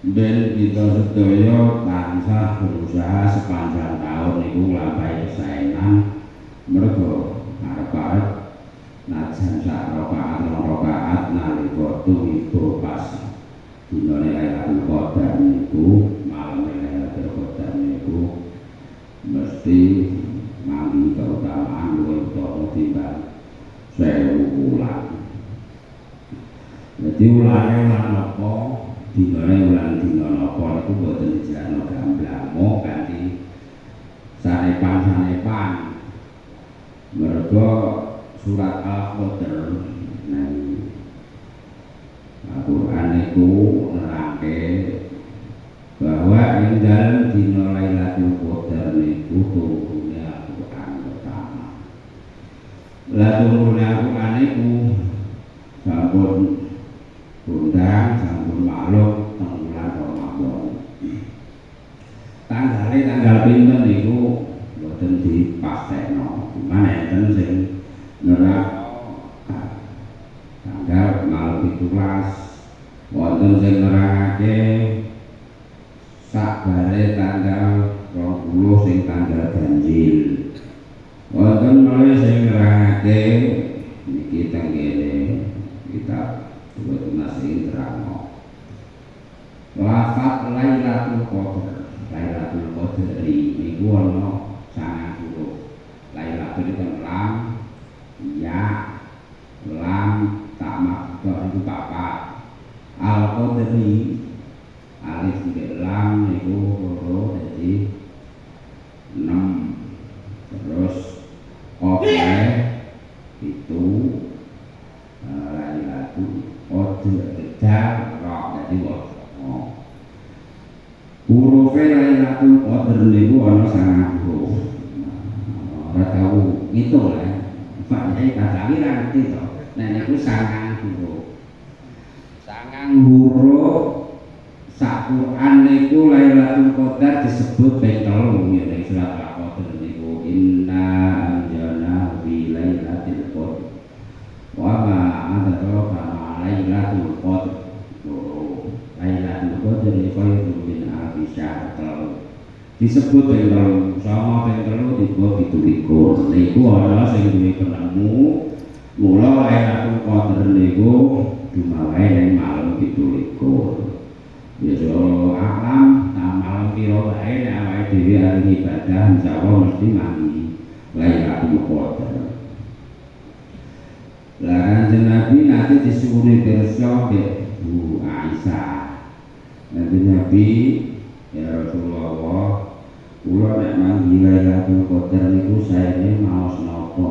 Ben kita sedaya tansah berusaha sepanjang tahun niku nglampahi kesaenan mergo arep-arep najan sak rakaat rong rakaat nalika tumiba pas dinane Lailatul Qadar niku malam Lailatul Qadar niku mesti manggi keutamaan luwih utama timbang 1000 wulan. Jadi ulane ulan apa dinane ulan dina napa niku boten dijelasno gamblang mok kanthi sanepan-sanepan. Mergo surat Al-Qadar nang Al-Qur'an niku nerangke bahwa ing dalem dina Lailatul Qadar niku turune Al-Qur'an pertama. Lah turune Al-Qur'an niku sampun undang sampun maklum teng bulan Ramadan. Tanggal pinten niku boten dipastekno. Mane enten sing nerangno tanggal malam 17, wonten sing nerangake sakbare tanggal 20 sing tanggal ganjil. Wonten malih sing nerangake niki teng kene kitab buat masih terang. Lafaz Lailatul Qadar, Lailatul Qadar ini ono 9 huruf. Lailatul itu lam, ya, lam, tak makdo itu papat. Al-Qadri alif tiga lam itu loro jadi 6. Terus oke itu Lailatul Qadar roh jadi oh. Hurufnya Lailatul Qadar niku ana 9 huruf. Ora tau ngitung lah. Pak Yai kadang ra ngerti to. Nek niku 9 huruf. 9 huruf sak Quran niku Lailatul Qadar disebut ping 3 ning surat Al-Qadar niku inna anjalna fi lailatul qadar. Wa ma adraka ma Lailatul Qadar. Lailatul Qadar khairun min alfi syahr. Disebut ping 3 sama ping 3 dibuat 17. Niku ana sing duwe penemu mula Lailatul Qadar niku dumawai ning malam 17. Biasa alam malam pira wae nek awake dhewe arep ibadah insyaallah mesti mandi Lailatul Qadar. Lah Kanjeng Nabi nanti disuwuni pirsa ke Bu Aisyah. Nabi ya Rasulullah, kula nek manggi Lailatul Qadar niku saene maos napa?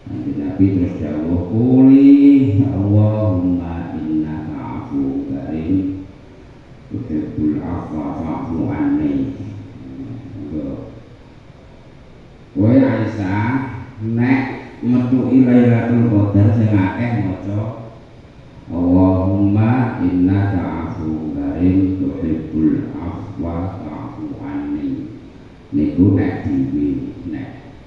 Nabi terus dawuh quli Allahumma innaka afuwwun karim tuhibbul afwa fa'fu anni. Kowe Aisyah nek metuki Lailatul Qadar sing akeh maca Allahumma innaka afuwwun karim tuhibbul afwa fa'fu anni. Niku nek dhewe nek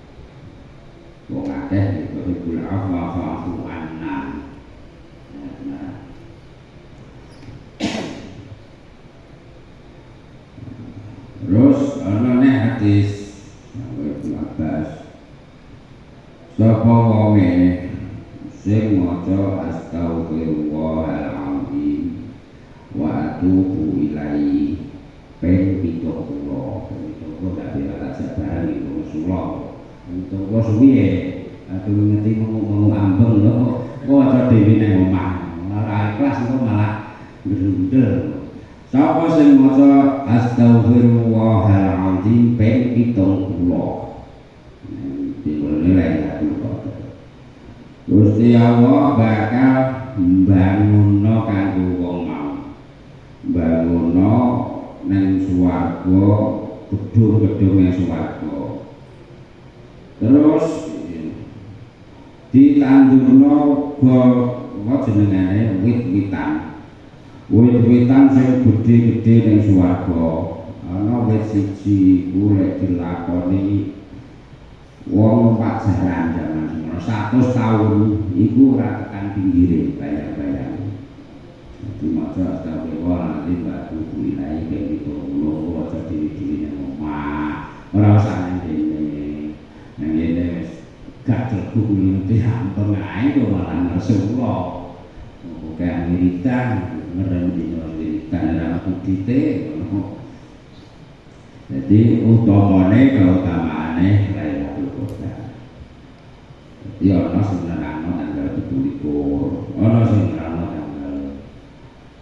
wong akeh tuhibbul afwa fa'fu anna. Terus ana nek hadis Ibnu Abbas sapa wonge sing maca astaghfirullahaladzim wa atubu ilaihi ping 70. Itu dak bisa sabar iki Rasulullah. Untuk suwi aku ngerti ngomong ambeng lho. Kok aja dhewe nang omah. Ora ikhlas kok malah ndel. Sapa sing maca astaghfirullahaladzim ping 70. Lailatul Qadar. Gusti Allah bakal mbangunno kanggo wong mau. Mbangunno nang swarga, gedung-gedung nang swarga. Terus ditandurno apa jenengane wit-witan. Wit-witan sing gedhe-gedhe nang swarga. Ana wit siji iku lek dilakoni wong numpak jaran zaman semono 100 tahun iku ora tekan pinggire bayang-bayang. Jadi maca astagfirullah nanti batu kulai kayak gitu lo maca diri-diri yang omah ora usah nang ngene gak terkuk nanti hampir ngae kok malah Rasulullah kayak wiridan ngerem di wiridan ora kudite jadi utamane keutamaane Lailatul Qadar ya ana sing nerangno tanggal 17 ana sing nerangno tanggal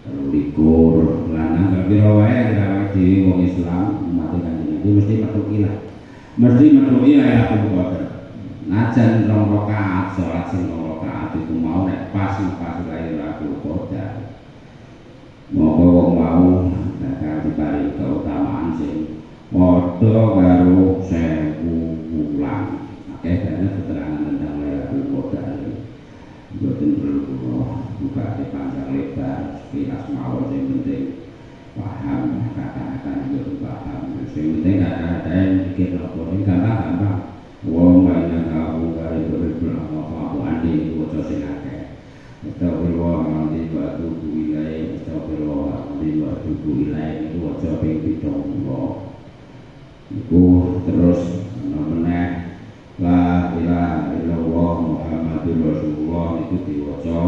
23 lanang kira wae kira dhewe wong Islam umat Kanjeng Nabi mesti metuki Lailatul Qadar najan rong rakaat salat sing rong rakaat iku mau nek pas Lailatul Qadar monggo wong mau bakal diparingi keutamaan sing padha karo 1000 wulan akeh banget keterangan tentang Lailatul Qadar boten perlu buka di panjang lebar sekilas mawon yang penting paham kata-kata yang paham yang penting kata-kata yang bikin laporin gampang wong banyak tahu dari berbelakang apa andi wajah sinake astagfirullah nanti batu wilayah astagfirullah nanti batu wilayah itu wajah pengpitong itu terus meneh la ilaha illallah Muhammadur Rasulullah itu diwaca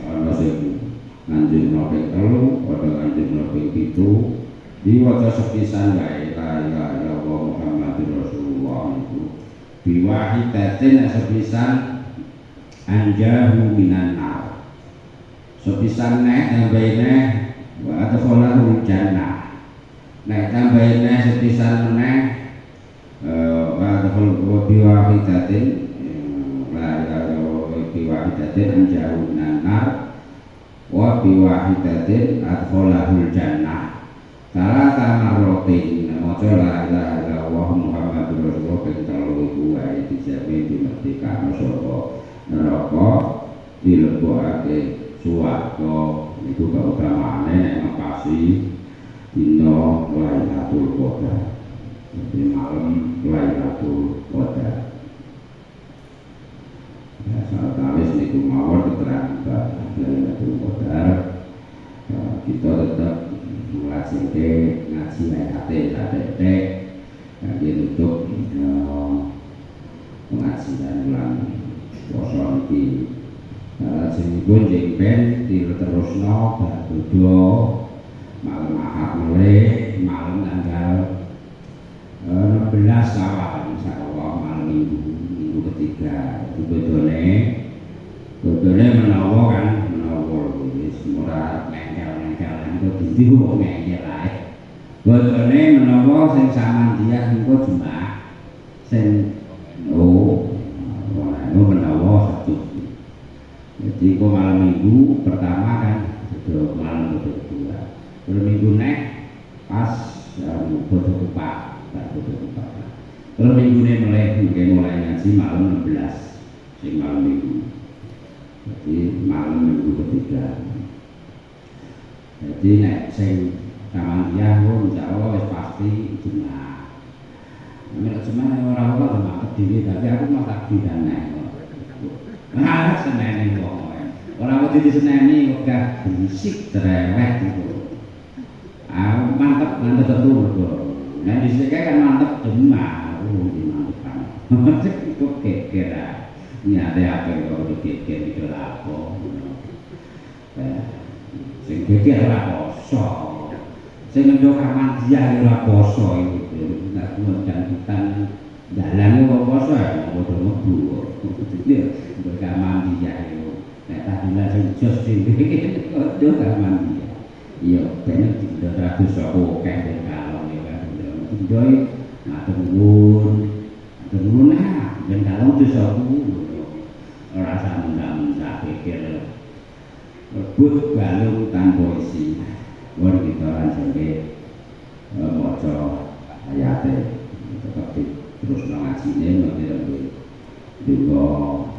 ana sing Kanjeng Nabi telu padha Kanjeng Nabi pitu diwaca sepisan wae la ilaha illallah Muhammadur Rasulullah itu biwahidatin sepisan anjahu minan nar sepisan nek tambaine wa adkhalahu jannah nek tambaine sepisan meneh wa adkhalahu biwahidatin la ilaha illallah biwahidatin anjahu minan nar wa biwahidatin adkhalahul jannah salasa marratin maca la ilaha illallah Muhammadur Rasulullah ping 3 iku wae dijamin dimerdekakno saka neraka dilebokake swarga iku keutamaane nek makasi dina Lailatul Qadar di malam Lailatul Qadar ya sawetawis niku mawon keterangan Lailatul Qadar kita tetap ngajine ngaji ayate sadek kangge nutup pengajian ulang poso iki sing ben diterusno bar dodo malam Ahad mulai malam tanggal 16 Syawal insyaallah malam minggu ketiga bodone menawa kan menawa wis ora mengkel-mengkel engko dindi kok mengkel ae bodone menawa sing samandiah engko Jumat sing menawa Sabtu jadi kok malam minggu pertama kan sudah malam kedua kalau minggu nek pas bodoh kupak kalau minggu ini mulai ngaji malam 16 sing malam minggu jadi malam minggu ketiga jadi nek sing samandiah pun insyaallah wis pasti Jumat nek Jumat ora-ora mak dhewe tapi aku mau tak bidane nah seneni wong ora wedi diseneni wegah bisik cerewet gitu mantep tentu mergo nek dhisik kan mantep Jumat mantep kok kira nyate apa kok dikit iki lapo sing geger ora poso sing ndok kamandiah ora poso iki nek janjitan dalan kok poso ya padha mlebu iki ndok kamandiah nek tahlilan sing jos dhewe ndok kamandiah iya ben ndok ratus kok akeh kalong ya kan ndok matur nuwun ben kalong dosaku ora sampeyan pikir rebut galung tanpa isi wong kita lan sampe maca ayate tetep terus ngajine ngerti juga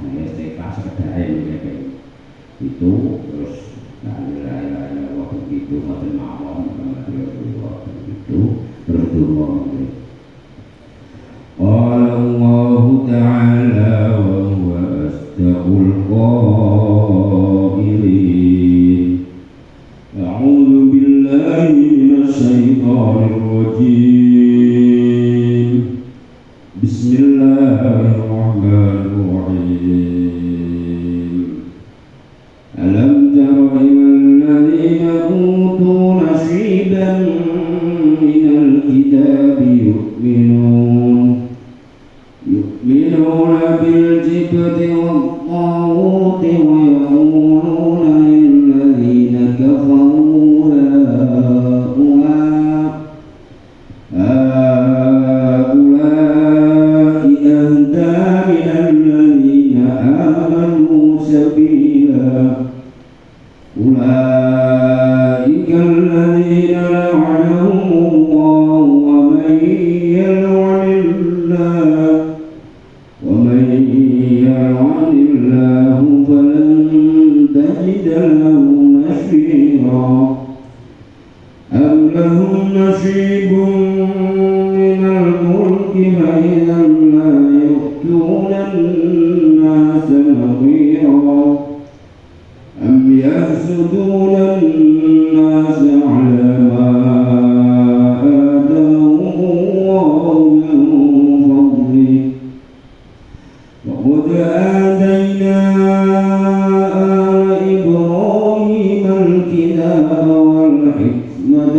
mesti pas kedae itu terus la waktu itu ngoten mawon itu terus donga Allah Ta'ala wa huwa astaqul qailin من الملك فإذا لا يؤتون الناس نظيرا أم يحسدون الناس على ما آتاهم الله من فضله وقد آتينا آل إبراهيم الكتاب والحكمة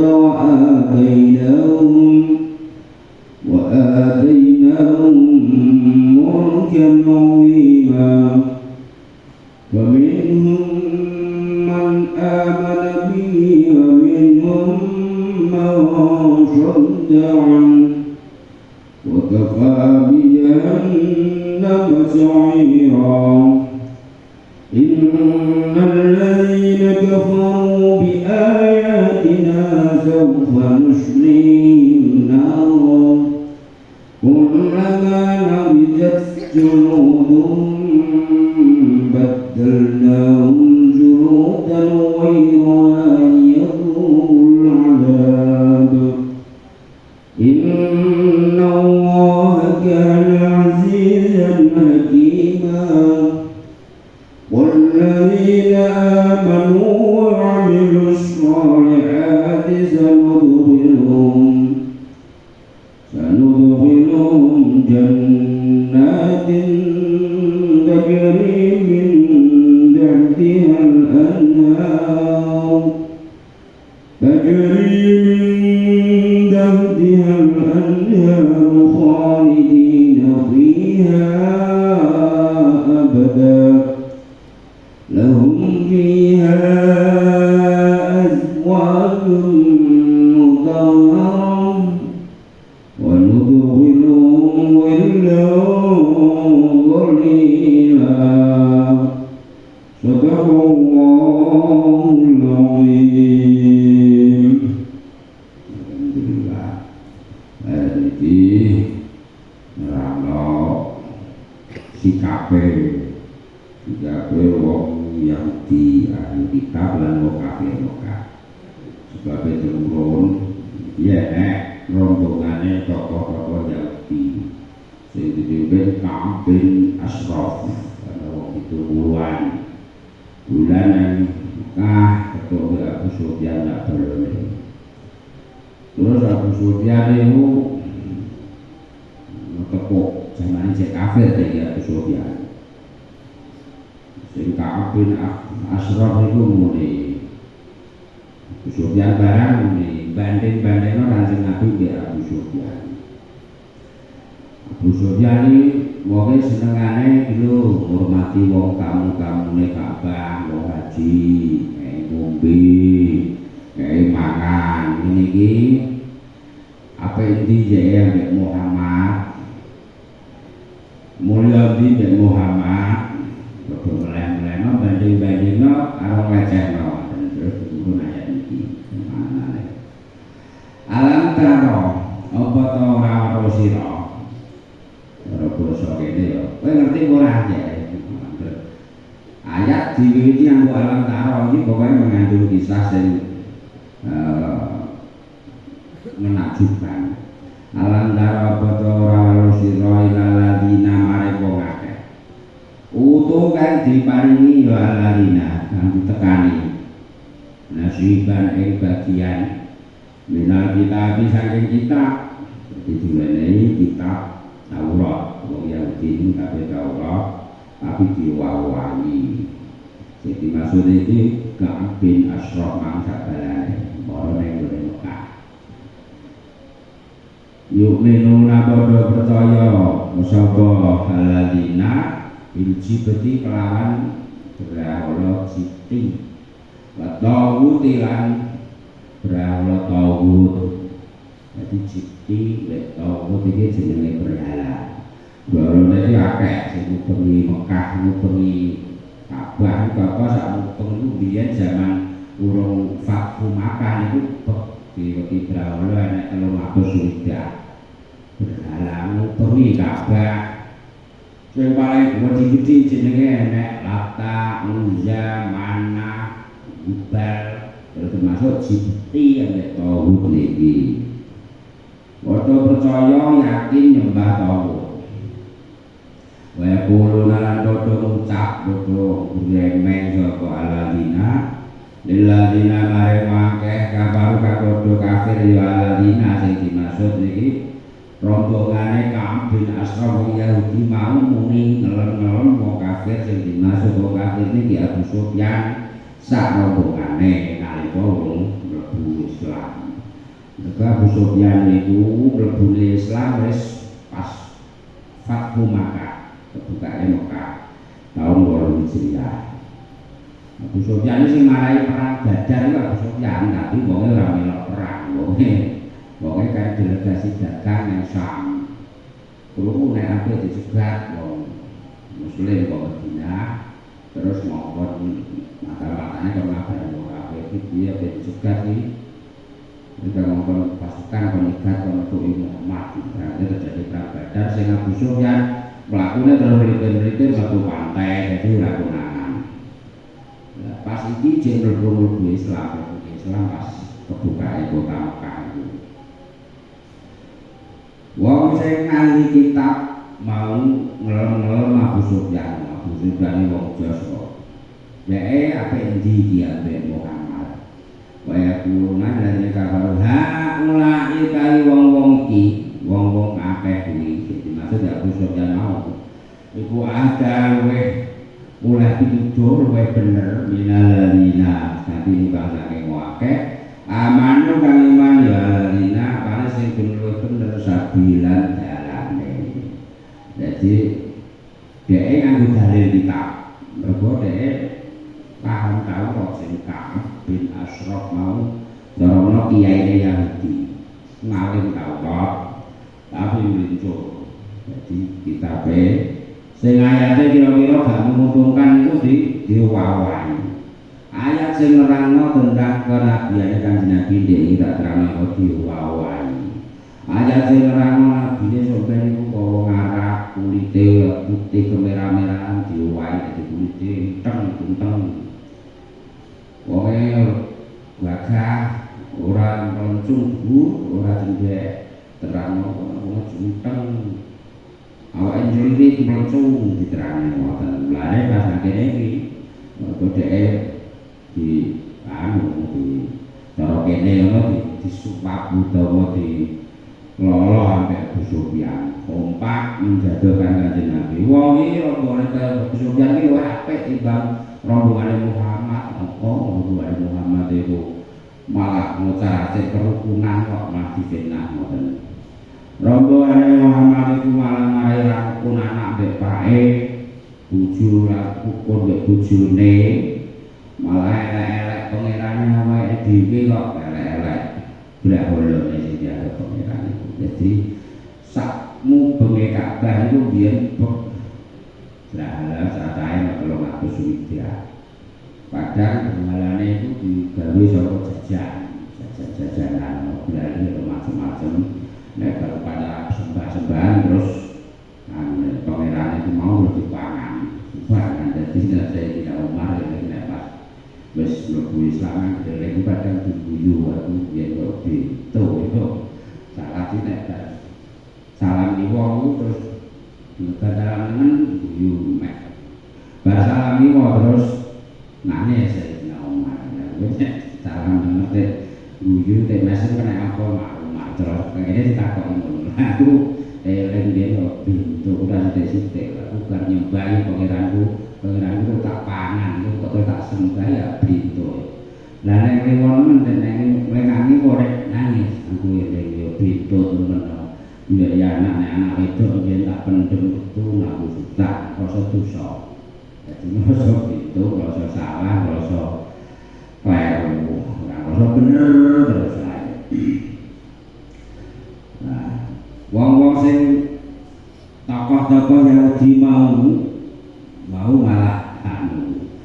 وآتيناهم ملكا عظيما ومنهم من آمن به ومنهم من صد عنه وكفى بجهنم سعيرا إن الذين كفروا بآياتنا سوف نصليهم نارا كلما نضجت جلودهم بدلناهم جلودا غيرها ليذوقوا العذاب إن الله كان عزيزا حكيما والذين آمنوا وعملوا الصالحات سندخلهم جنات تجري من تحتها الأنهار خالدين فيها أبدا لهم فيها أزواج مطهرة وندخلهم ظلا ظليلا صدق الله العظيم. Alhamdulillah. Iki nerangno sikape wong Yahudi ahli kitab lan wong kafir Mekah. Sebab turun ya rombongane tokoh-tokoh Yahudi sing dipimpin Ka'ab bin Ashraf ana wong itu puluhan bulanan Mekah ketua Abu Sufyan tak berani. Terus Abu Sufyan itu tepuk zaman cek kafir dari Abu Sufyan. Sing Ka'ab bin Ashraf itu muni Abu Sufyan barang muni banding-bandingnya Kanjeng Nabi mbek Abu Sufyan. Abu Sufyan ini wong senengane lho hormati wong tamu-tamune Ka'bah, wong haji, ngombe, mangan. Ini iki apa inti ya mbek Muhammad. Mulya di mbek Muhammad. Kok meleh-melehno banding-bandingno karo lecehno. Terus iku ayat iki. Alam taro apa to ora weruh sira. Ora basa kene ya. Kowe ngerti ora ya? Ayat diwiwiti nganggo alam taro iki pokoke mengandung kisah sing menakjubkan. Alam taro apa to ora weruh sira ilal ladina mare wong akeh. Utuh kan diparingi ya aladina kang ditekani. Nasiban ing bagian minal kitab saking kitab dijulenei kitab Taurat wong Yahudi ini kabeh Taurat tapi diwawahi. Jadi maksud ini Ka'ab bin Ashraf mangsa balane para ning Mekah. Yuk menuna padha percaya sapa haladina bil jibti kelawan berhala siti wa tawutilan berhala tawut. Jadi jibti lek tawut iki jenenge berhala. Barone iki akeh sing ngubengi Mekah, ngubengi Ka'bah, Ka'bah sak mupeng biyen zaman urung Fathu Makkah niku di berhala nek 300 swidak. Berhala ngubengi Ka'bah. Sing paling gede jenenge enek Lata, Uzza, Manah, Hubal, termasuk Jibti yang nek tauhid niki. percaya yakin nyembah Allah. Wa quluna lan padha ngucap padha remeng sapa aladina lilladina mare akeh kafaru padha kafir ya aladina sing dimaksud iki rombongane Ka'ab bin Ashraf wong Yahudi mau muni ngelem-ngelem wong kafir sing dimaksud wong kafir niki Abu Sufyan sak rombongane nalika wong mlebu Islam. Abu Sufyan niku mlebu Islam wis pas Fathu Makkah. Kebukane Mekah tahun 8 Hijriah. Abu Sufyan sing marai perang Badar iku Abu Sufyan, tapi wong ora melok perang, wong kan delegasi dagang nang Syam. Kulo nek aku dicegat wong Muslim kok Madinah, terus ngomong mata-matanya kok ngabar wong kafir iki piye dicegat iki. Kita ngomong pasukan pengikat untuk Muhammad, berarti terjadi perang Badar sing Abu Sufyan pelakunya terus melipir-melipir satu pantai, jadi ora konangan. Pas iki jeng mlebu Islam pas kebukaan kota Mekah itu. Wong sing ngali kitab mau ngelem-ngelem Abu Sufyan ini wong Jawa. Dheke ape endi iki ape Muhammad. Kaya kurungan dari kabar mulai kali wong-wong ki, wong-wong akeh kuwi. Dimaksud Abu Sufyan mau iku ada oleh pitutur bener minaladina tapi bangsa kang akeh amanu kang iman ya ladina kana sing bener sabilan dalane. Jadi dhek nganggo dalil kitab mergo dhek paham tau kok sing Ka'ab bin Ashraf mau dorono kiai Yahudi ngalim Taurat tapi muncul. Jadi kitabe sing ayate kira-kira gak menguntungkan itu diwawahi. Ayat sing nerangno tentang kenabiane Kanjeng Nabi iki tak terangno kok diwawahi. Ayat sing nerangno nabine sampeyan iku kok wong Arab kulite putih kemerah-merahan diwawahi dadi kulite teng-teng. Wonge gagah ora mencung ora cendhek terangno wong junteng. Awak njuri mlencung diterangane ngoten. Mulane pas akhire iki kodheke di di cara kene ngono disuppap utawa di lolo ambek Abu Sufyan. Kompak menjadokan Kanjeng Nabi. Wong iki rombongan Abu Sufyan iki luwih apik timbang rombongane Muhammad. Rombongane Muhammad itu malah ngucapake kerukunan kok malah difitnah ngoten. Rombongan Muhammad itu malah marai rangkun anak mbek pake bojo lan ukur mbek bojone malah elek-elek pangerane awake dhewe kok elek-elek blak holone sing dianggep pangeran itu. Jadi sakmu bengi Ka'bah itu biyen lah satae 300 rupiah. Padahal bengalane itu digawe saka jajanan berarti macam-macam. Nek pada sembah-sembahan terus pangeran itu mau dipangan. Jadi tidak Umar ya pas wis mlebu Islam dereng padang diguyu aku yen kok itu salah nek salam di wong terus kadang-kadang guyu mek. Bar salam iki terus nangis ya Umar. Salam nek guyu nek masuk kena apa terus akhirnya ditakoki ngono. Aku eling dia kok pintu udah sithik-sithik aku kan nyembahi pangeranku tak pangan kok tak sembah ya pintu. Lah nek kewon men ngenani korek nangis aku eling yo pintu temen. Ya anak wedok yen tak pendem itu aku tak rasa dosa. Dadi rasa pintu rasa salah rasa kleru rasa bener terus ae. Wong-wong sing tokoh-tokoh Yahudi mau malah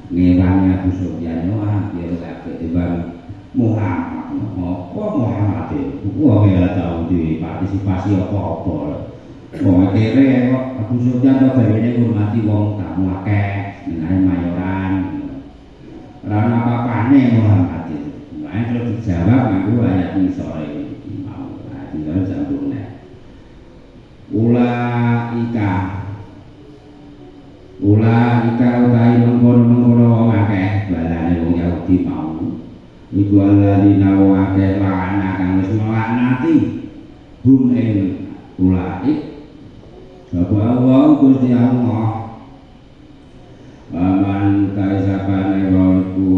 ngewangi Abu Sufyan biar kabeh timbang Muhammad. Apa Muhammad itu? Wong ora tau dipartisipasi apa-apa. Wong kere kok Abu Sufyan kok gawene ngurmati wong tamu akeh, senengane mayoran. Ora ana apa-apane Muhammad itu. Terus dijawab nganggo ayat ngisore mau. Nah, dijawab jambung nek. ika utai mengkono-mengkono wong akeh balane wong Yahudi mau iku alladzina wong akeh lana kang wis melaknati hum ing ulai sapa Allah Gusti Allah aman kaisapane wong iku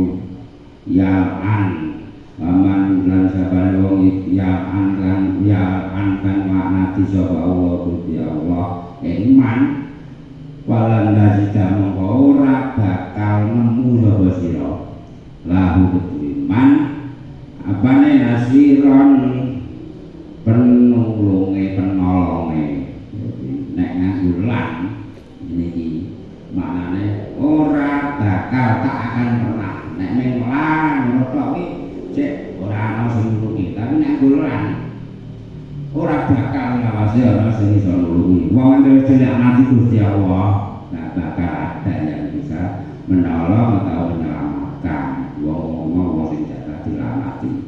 ya'an aman lan sapane wong ya'an kan laknati sapa Allah Gusti Allah iman walan nazida mongko ora bakal nemu sapa sira lahu keiman apane nasiron penolonge nek nganggo lan niki maknane ora bakal tak akan pernah nek meng lan ngono tok iki cek ora ana sing nulungi tapi nek nganggo lan ora bakal ngawasi ana sing iso nulungi wong sing dilaknati Gusti Allah gak bakal ada yang bisa menolong atau menyelamatkan wong sing jatah dilaknati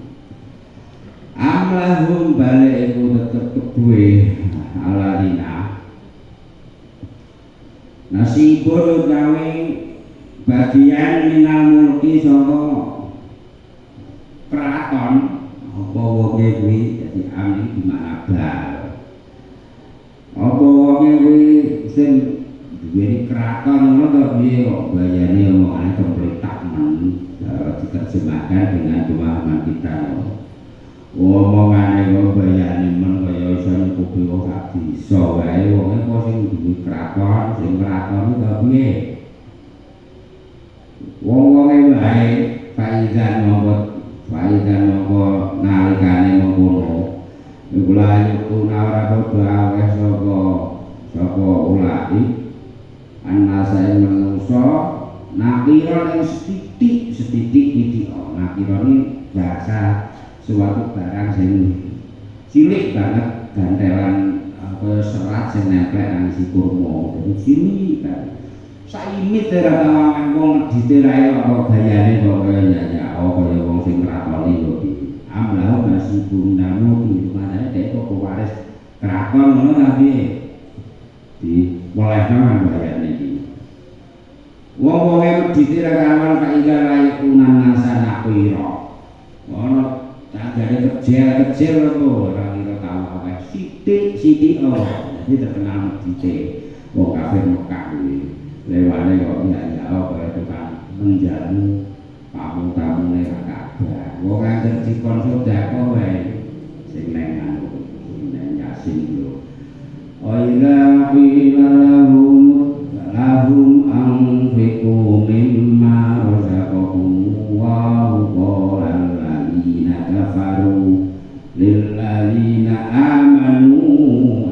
amlahum balik iku tetep kedue aladina nasibul gawe bagian minal mulki saka keraton apa wonge kuwi dadi amin di mana bal apa wonge kuwi sing duweni keraton ngono to piye kok bayane omongane pemerintah diterjemahkan dengan pemahaman kita omongane kok bayane men kaya iso nyukupi wong sak bisa wae wong kok sing duwe keraton sing keraton to piye wong-wonge wae faizan mongko nalikane mengkono iku layu ora padha aweh saka ulai anasa ing manungsa nakira ing setitik nakira ini bahasa suatu barang sing cilik banget gantelan apa serat sing nempel nang si kurma jadi cilik kan saimit ora tawang wong diterai apa gayane kok kaya kaya wong sing nglakoni lho amlah nasibun namu di mana dek kok waris keraton ngono tapi di mulai nang bayane iki wong-wong e ditirakan kaida layak kunan nasana pira ono cagare kecil apa ora kira tau akeh sithik jadi terkenal dite wong kafir Mekah kuwi lewane kok ya kaya tukang menjamu tamu-tamune ra kabeh wong anggere dikon sedekah wae sing nang yasin lho ila lahum anfiqu mimma razaqakum wa qala alladziina kafaru lilladziina amanu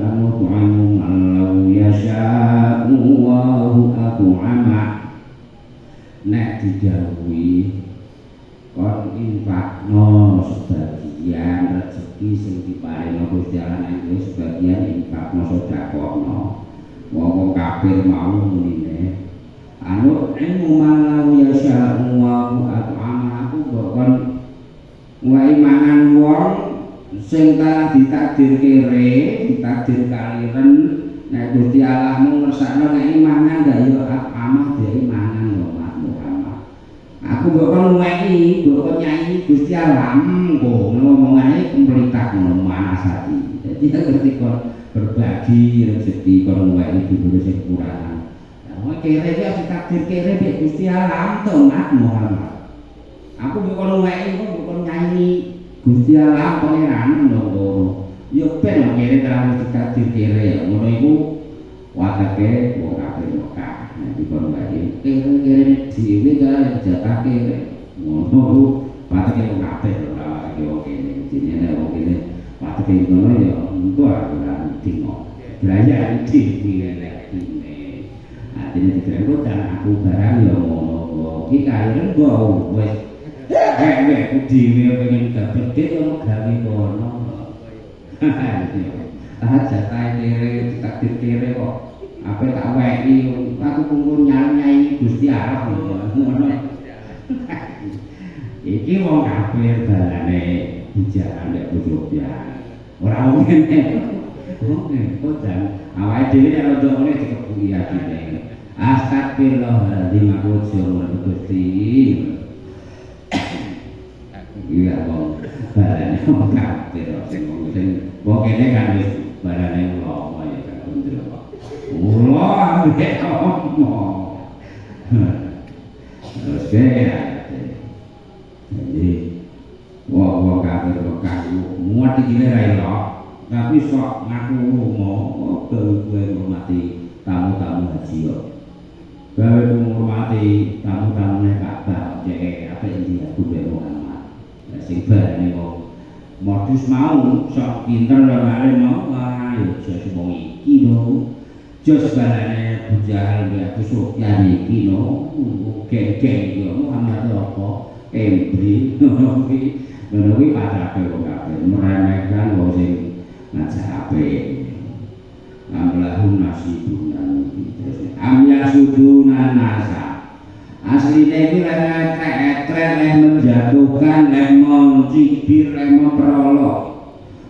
anut'imu man law yasha'u Allahu at'ama nek dijauhi kon infakno sebagian rezeki sing diparingi Gusti Allah nang sebagian infakno sedekahno wong kafir mau menine anu ilmu malau ya sya'u at'ama aku kon wae mangan wong sing telah ditakdir kere ditakdir kaliren nek Gusti Allah mung ngersakno nek mangan gak yo at'ama dhewe mangan lho Muhammad aku mbok kon ngeki mbok kon nyanyi Gusti Allah kok ngomongane pemerintah ngono manasati dadi ngerti kon berbagi rezeki kon wae diburu sing kurang. Lah kere iki ditakdir kere mek Gusti Allah to Mas Muhammad. Aku bukan wae kok bukan nyanyi Gusti Allah pangeran ngono. Yo ben kere terang ditakdir kere ya ngono iku watake wong kafir Mekah. Nek dikon wae kere dhewe kan jatah kere. Ngono watake wong kafir ora wong kene. Jenenge wong kene watake ngono ya engko ora tengok beraya iki dilelek ini artinya dikira dan aku barang ya ngono iki kalian gua wes dhewe pengen gabet yo gawe kono jatah kere takdir kere kok apa tak weki aku kumpul nyai Gusti Allah ngono iki wong kafir balane bijak ambek bojo ya ora ngene Oke, kodan. Awake dhewe nek rada oleh dikebuki atine. Astagfirullahaladzim aku jowo Gusti. Iya wong barane wong kafir sing wong kene kan wis barane ulama ya kan bener kok. Allah ambek ngomong. Terus kaya jadi wong kafir bekas muat iki ra iso tapi sok ngaku mau kowe hormati tamu-tamu haji kok. Kowe menghormati tamu-tamune Ka'bah cek apa iki aku Muhammad. Lah sing barane wong modus mau sok pinter lare mau ayo jos wong iki lho. Jos barane bujal ya kusuk ya iki lho. Geng-geng yo Muhammad apa embri ngono kuwi padha wong kabeh meremehkan wong sing ngajak apik. Amlahun nasibunan terus amya suduna nasa asline iki lek etrek lek menjatuhkan lek mencibir lek memperolok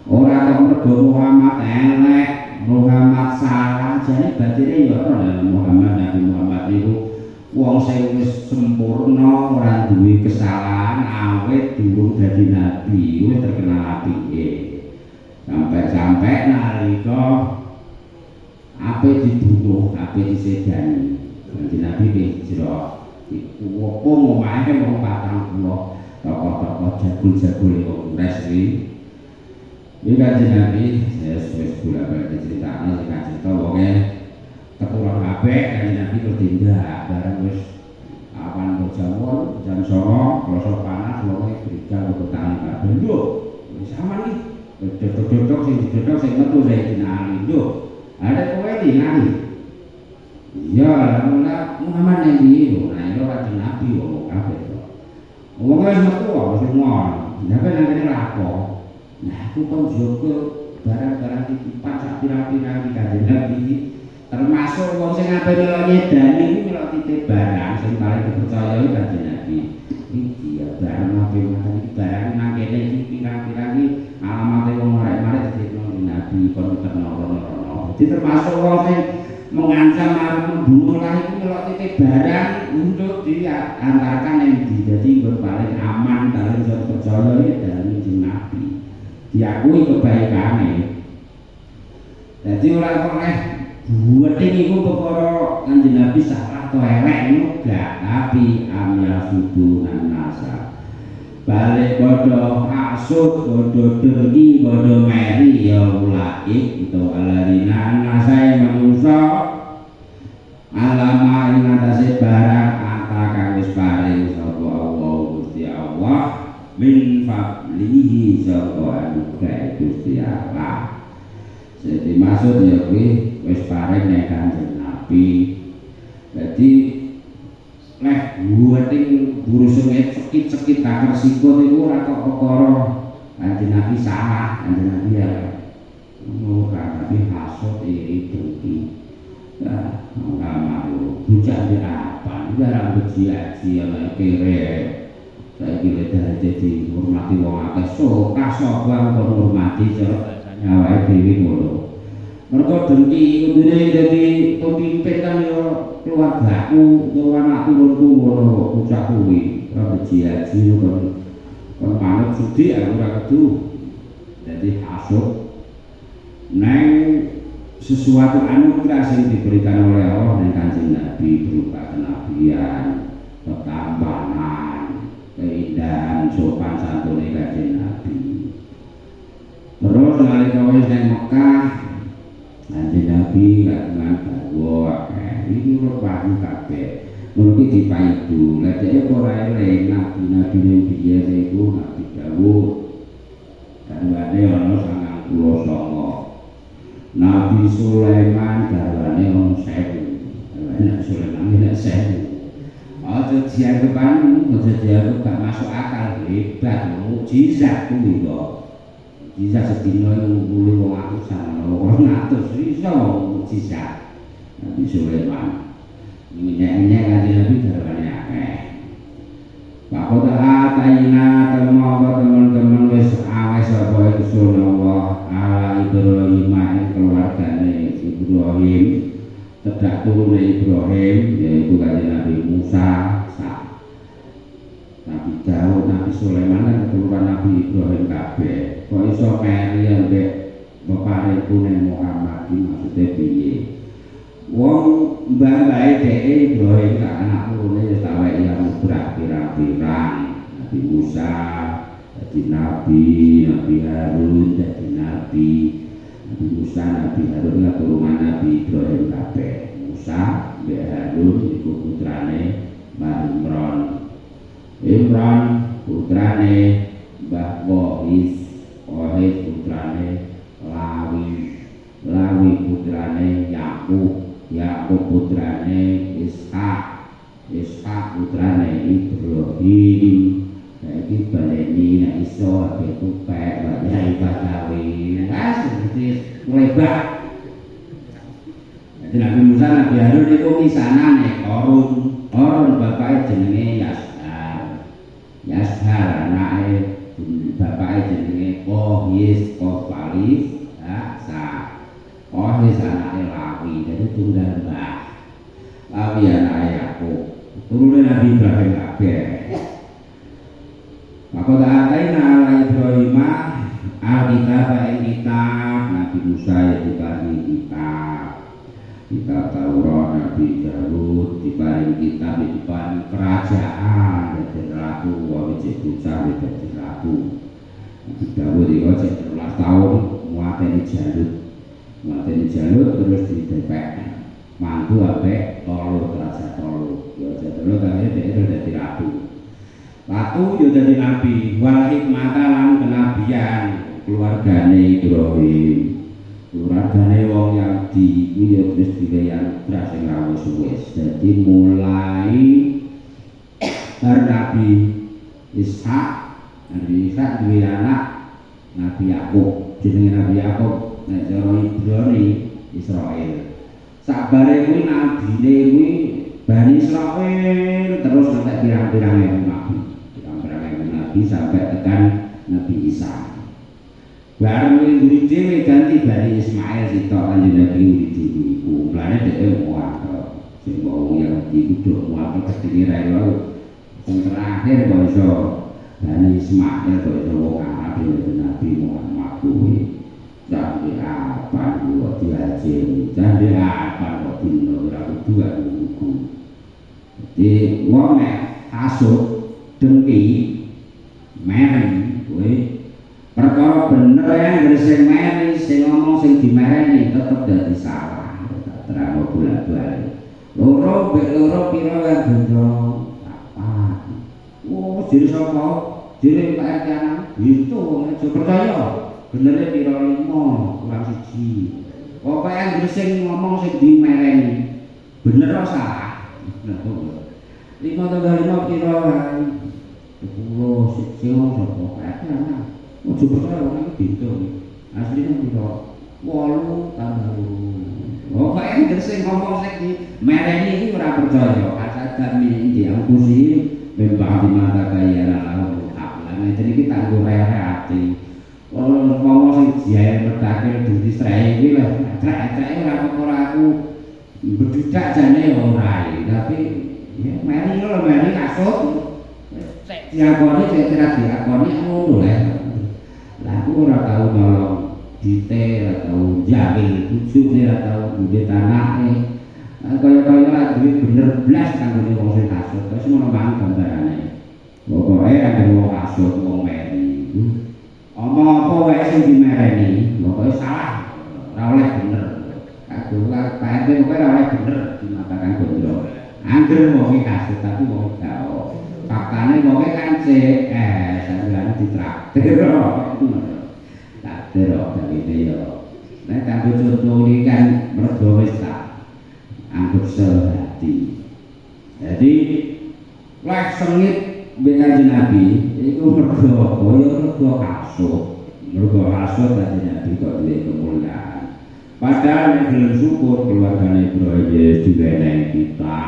ora kok mergo Muhammad elek Muhammad salah jane batine ya ora Muhammad Nabi Muhammad niku wong sing wis sempurna ora duwe kesalahan awet durung dadi nabi wis terkenal apike sampai nalika apa dibunuh, apa disedani. Kanjeng Nabi hijrah. Opo ngomahe wong 40 tokoh-tokoh jagul-jagul wong Quraisy. Iki Kanjeng Nabi wis bolak-balik critakno sing cerita wonge keturun kabeh Kanjeng Nabi bertindak bareng wis awan jam 9 jam 09 kloso panas wonge berikan ketan kabeh. Lho, wis aman iki. Dodok-dodok sing metu sing dinali. Lho, ada kowe dinali. Iya, mula Muhammad nabi lho, nah itu kanjeng Nabi wong kabeh. Wong wis metu wis ngono. Napa nang lapo? Nah, aku kok jogo barang-barang titipan sak pira-pira iki kanjeng Nabi. Termasuk wong sing ape melo nyedani iki melo titip barang sing paling dipercaya iki kanjeng Nabi. Iki ya barang ape mata iki barang nang kene iki pira-pira iki alamate wong arek-arek dititipno Nabi kon terno. Jadi termasuk wong sing mengancam arep membunuh lah iku melok titip barang untuk diantarkan yang jadi berpaling aman dalam percaya dari Nabi. Diakui kebaikane. Jadi orang oleh buatin iku perkara Kanjeng Nabi salah atau elek enggak, tapi amya suduhan nasa. Balik bodoh hasud, bodoh dengki, bodoh meri ya ulaik itu aladina nasai manusia alama ing atase barang kang wis paring sapa Allah Gusti Allah min fadlihi sapa anugerah Gusti Allah. Jadi maksud ya kuwi wis paring nek Kanjeng Nabi. Jadi leh buating buru sengit sekit takar sikut itu ora kok perkara Kanjeng Nabi salah, Kanjeng Nabi ya tapi hasud iri dengki. Nah, malu bujang di apa? Jarang beji-aji ana kere. Saiki lek jadi hormati wong akeh suka sapa kon hormati rasane awake dhewe ngono. Mergo dengki kudune dadi pemimpin kan yo keluargaku, yo anak turunku ngono ucap kuwi. Ora beji-aji kon manut sudi aku ora kedu. Dadi hasud neng sesuatu anugerah yang diberikan oleh Allah dan Kanjeng Nabi berupa kenabian, ketampanan, keindahan, sopan santun Kanjeng Nabi. Terus nalika wis nang Mekah, Kanjeng Nabi kagungan garwa iki rupane kabeh. Mula iki dipaidu, lha dhek ora eling nabi-nabi biyen iku Nabi Dawud. Garwane ana 99. Nabi Sulaiman garwane ono 1000. Nabi Sulaiman nek 1000. Aja dianggep gak masuk akal hebat mukjizat kuwi kok. Mukjizat sedina nguli wong atusan, wong atus iso mukjizat. Nabi Sulaiman. Minyak-minyak kanthi Nabi garwane akeh. Pak Kota Ataina teman-teman wis awes apa itu Allah ala Ibrahim keluargane Ibrahim terdak turune Ibrahim yaitu kanjeng Nabi Musa, Nabi Daud, Nabi Sulaiman kan keturunan Nabi Ibrahim kabeh. Kok iso meri ambek bapake Nabi Muhammad iki maksude piye? Wong mbah-mbahe dhewe Ibrahim kan anak turune wis awake yang pirang-pirang. Nabi Musa jadi Nabi, Nabi Harun jadi Nabi, Nabi Musa, Nabi Harun keturunan Nabi Ibrahim kabeh. Musa, Nabi Harun iku putrane Imran. Imran putrane Mbah Wahis, Wahis putrane Lawi, Lawi putrane Yakub, Yakub putrane Ishak, Ishak putrane Ibrahim. Saiki baleni nek iso ape kupek wae ibadah seperti melebar. Jadi Nabi Musa, Nabi Harun itu misanane Korun bapake jenenge Yashar, anake bapake jenenge Kohis, Kofalis, Kohis anake Lawi, jadi tunggal mbah. Lawi anake Yakub, turune Nabi Ibrahim kabeh. Maka ta'ataina ala Ibrahim al-kitab ing kitab Nabi Musa ya dibagi kitab Taurat, Nabi Daud dibagi kitab dibagi kerajaan jadi ratu wong cek bocah dadi ratu. Nabi Daud iki cek 13 tahun muateni Jalut terus didepek mantu ambek raja Tolu ya jadi kan itu dadi ratu. Ratu yo dadi nabi, wal hikmata lan kenabian keluargane Ibrahim. Keluargane wong Yahudi iku yo wis diweyan blas sing rawuh wis. Dadi mulai Nabi Ishak, Nabi Ishak duwe anak Nabi Yakub. Jenenge Nabi Yakub nek cara Ibrani Israil. Sabare kuwi nabine kuwi Bani Israil terus sampai pirang-pirang nabi. Sampai tekan Nabi Isa. Bareng nguri dhewe ganti Bani Ismail sitok kanjeng Nabi nguri dhewe iku. Mulane dhek muat. Sing wong yang diuduh muat kedine ra lho. Sing terakhir kok iso Bani Ismail kok iso wong Arab Nabi Muhammad kuwi. Jadi apa kok diajeni? Jadi apa kok dino ora kudu aku. Jadi wong nek hasud dengki meri kowe perkara bener ya sing meri sing ngomong sing dimereni tetep dadi salah terang bolak-balik loro pira wae bondo apa jadi sapa jadi Pak Erkan itu aja percaya benere pira 5 kurang 1 pokoke sing ngomong sing dimereni bener ora salah 5 tambah 5 pira sing sapa ana ojo percaya wong iki beda asline piro 8 tambah kok nek sing ngomong sing mereni iki ora percaya asal iki diangkusi membah di mata kaya lalu lan jadi kita nggo reati ngomong sing diae medake dadi stray iki lho trek-trek ora aku bedudak jane ora tapi ya meri lho meri kasut diakoni kira diakoni ngono lho. Lah aku ora tau nolong dite, ora tau jamin bujuk, ora tau duwe tanake. Kaya-kaya ora duwe bener blas kanggone wong sing kasut. Wis ngono bang gambarane. Pokoke anggere wong kasut wong meri iku apa wae sing dimereni, pokoke salah. Ora oleh bener. Aku ora paete pokoke ora oleh bener dimatakan gondro. Anggere wong kasut tapi wong gak faktane wonge kan cek sampeyan ditraktir takdir dalile yo nek kanggo conto iki kan mergo wis tak anggap sehati jadi lek sengit mbek Kanjeng Nabi iku mergo koyo mergo kasut Kanjeng Nabi kok duwe kemuliaan padahal nek gelem syukur keluargane Ibrahim ya diwenehi kita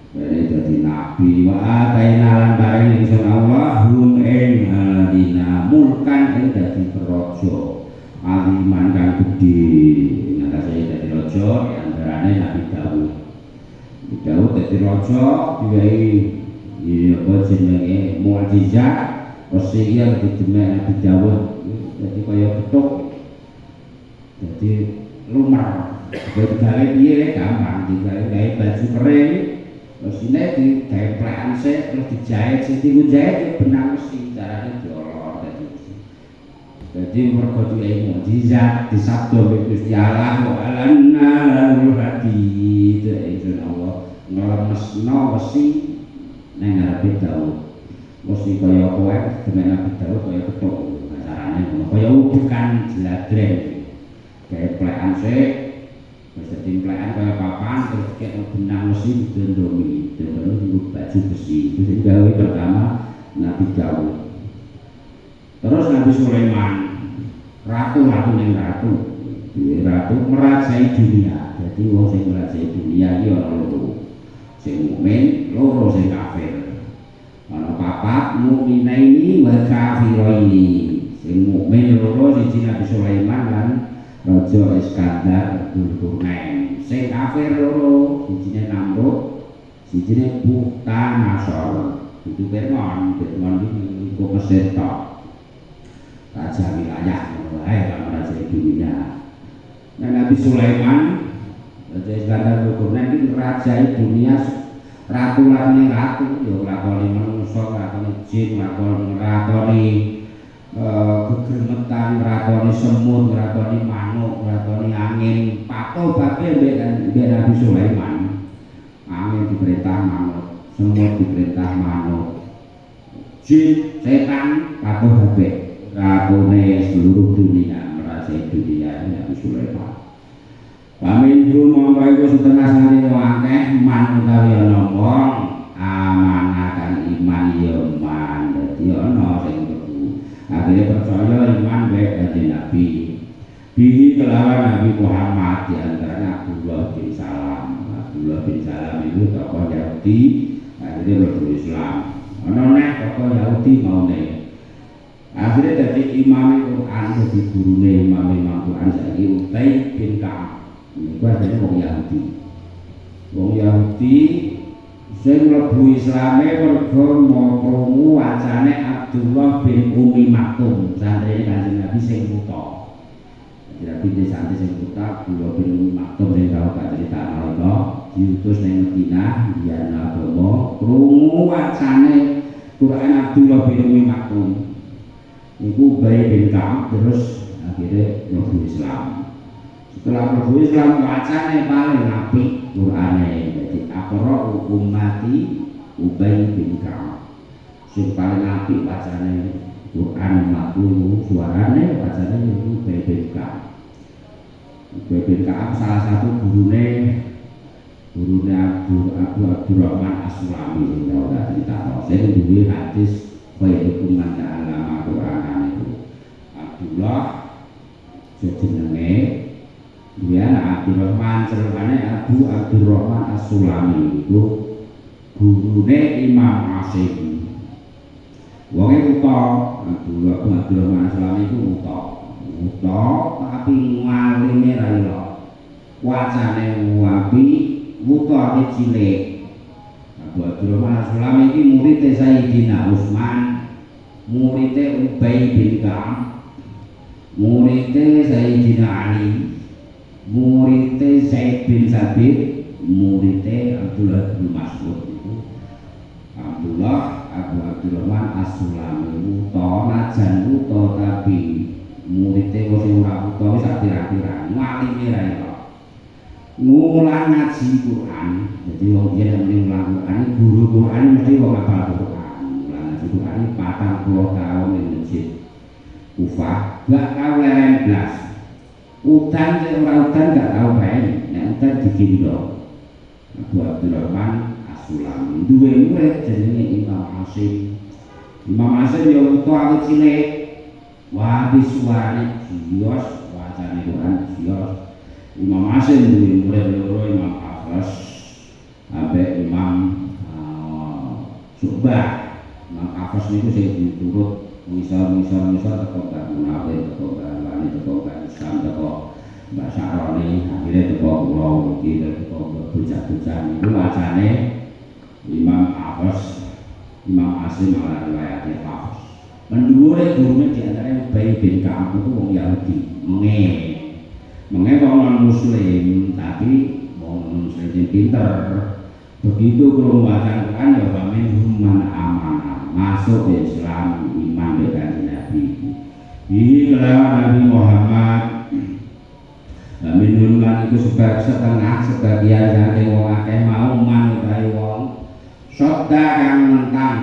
Bani dadi nabi wa ataina lan bareng ingsun Allah hum ing aladina mulkan ing dadi praja aliman kang gedhe ngatasi dadi raja antarane Nabi Daud. Nabi Daud dadi raja diwehi apa jenenge mukjizat wasiya didemek Nabi Daud dadi kaya ketuk dadi lumer gawe piye gampang digawe baju kering terus ini digawe plekan sik terus dijahit sing dijahit benang mesti carane diolor jadi mergo duwe mukjizat disabda Gusti Allah wa alanna lahul hadid itu Allah ngelemesno wesi nang ngarepe Daud mesti kaya kowe demek Nabi Daud kaya ketuk carane kaya ubukan jladreng gawe plekan sik wis dadi plekan kaya papan terus kaya benang wesi dondongi terus baju besi itu sing gawe pertama Nabi Daud. Terus Nabi Sulaiman ratu merajai dunia. Jadi wong sing merajai dunia iki ana loro. Sing mukmin, loro sing kafir. Ana papat mukminaini wa kafiraini. Sing mukmin loro siji Nabi Sulaiman lan Raja Iskandar Dzulkarnain. Sing kafir loro sijine Namrud, sijine Buktanasor. Itu Fir'aun iki kok Mesir tok. Raja wilayah mulai kan raja dunia. Nah Nabi Sulaiman Raja Iskandar Dzulkarnain iki raja dunia ratu lan ratu yo lakoni manungsa lakoni jin lakoni kegermetan lakoni semut lakoni manuk lakoni angin pato babe mbek Nabi Sulaiman. Angin diperintah manuk, semut diperintah manuk, jin setan pato babe ratune seluruh dunia merasai dunia ini Nabi Sulaiman. Pamin mongko iku setengah sane akeh man utawi ana wong amanakan iman ya man dadi ana sing kudu akhire percaya iman bae kanjeng Nabi bihi kelawan Nabi Muhammad di antaranya Abdullah bin Salam itu tokoh Yahudi akhirnya berislam ana neh tokoh Yahudi mau nih akhirnya jadi imam Quran jadi gurune imam Quran saiki Ubay bin Ka'ab itu adalah wong Yahudi sing mlebu Islame mergo krungu wacane Abdullah bin Umi Maktum santrine Kanjeng Nabi sing buta. Nabi santri sing buta Abdullah bin Umi Maktum sing tau gak cerita nalika diutus ning Madinah biyen agama krungu wacane Quran Abdullah bin Umi Maktum. Iku Ubay bin Ka'ab terus akhirnya mlebu Islam. Setelah mlebu Islam wacane paling apik Qur'ane dadi aqra ummati Ubay bin Ka'ab. Sing paling apik wacane Qur'an maklu suarane wacane iku Ubay bin Ka'ab. Ubay bin Ka'ab salah satu gurune Abdurrahman As-Sulami sing ora cerita. Sing duwe hadis kaya hukuman alama Qur'an itu Abdullah jenenge dia Abdurrahman ceritane Abu Abdurrahman As-Sulami itu gurune Imam Asy'ari wonge buta Abdurrahman As-Sulami itu buta tapi ngalime ra iso wacane wapi buta cilik Abu Abdurrahman As-Sulami iki murid Sayyidina Utsman, murid Ubay bin Ka'ab, murid Sayyidina Ali, murid Zaid bin Sabit, murid Abdullah bin Mas'ud itu Abdullah Abu Abdurrahman As-Sulami buta najan buta tapi murid sing ora buta wis pirang-pirang ngalime ra iso ngulang ngaji Quran. Jadi wong dia yang ngulang Quran guru Quran mesti wong hafal Quran. Ngulang ngaji Quran 40 tahun ning masjid Kufah gak tau leren blas. Udan sing ora udan gak tau bae. Nek udan digendong. Abu Abdurrahman As-Sulami duwe murid jenenge Imam Asy'ari. Imam Asy'ari yo buta cilik. Wah disuwani jios wacane Quran jios. Imam Asy'ari duwe murid loro Imam Hafiz ambek Imam Syu'bah. Imam Hafes niku sing diturut misal teko Mbak Munawir, teko Mbak Wani, teko Mbak Islam, teko Mbak Saroni, akhirnya teko kula iki, teko bocah-bocah niku wacane Imam Hafes, Imam Asim ala riwayat Hafes. Mendhuwure gurune di antara Ubay bin Ka'ab itu wong Yahudi, menge wong non muslim tapi wong muslim sing pinter. Begitu kalau membaca Quran ya minhum man amana, masuk Islam iman dengan Nabi. Ini kelawan Nabi Muhammad. Minhum man itu sebagian saking wong akeh mau man utawi wong sodha kang mentang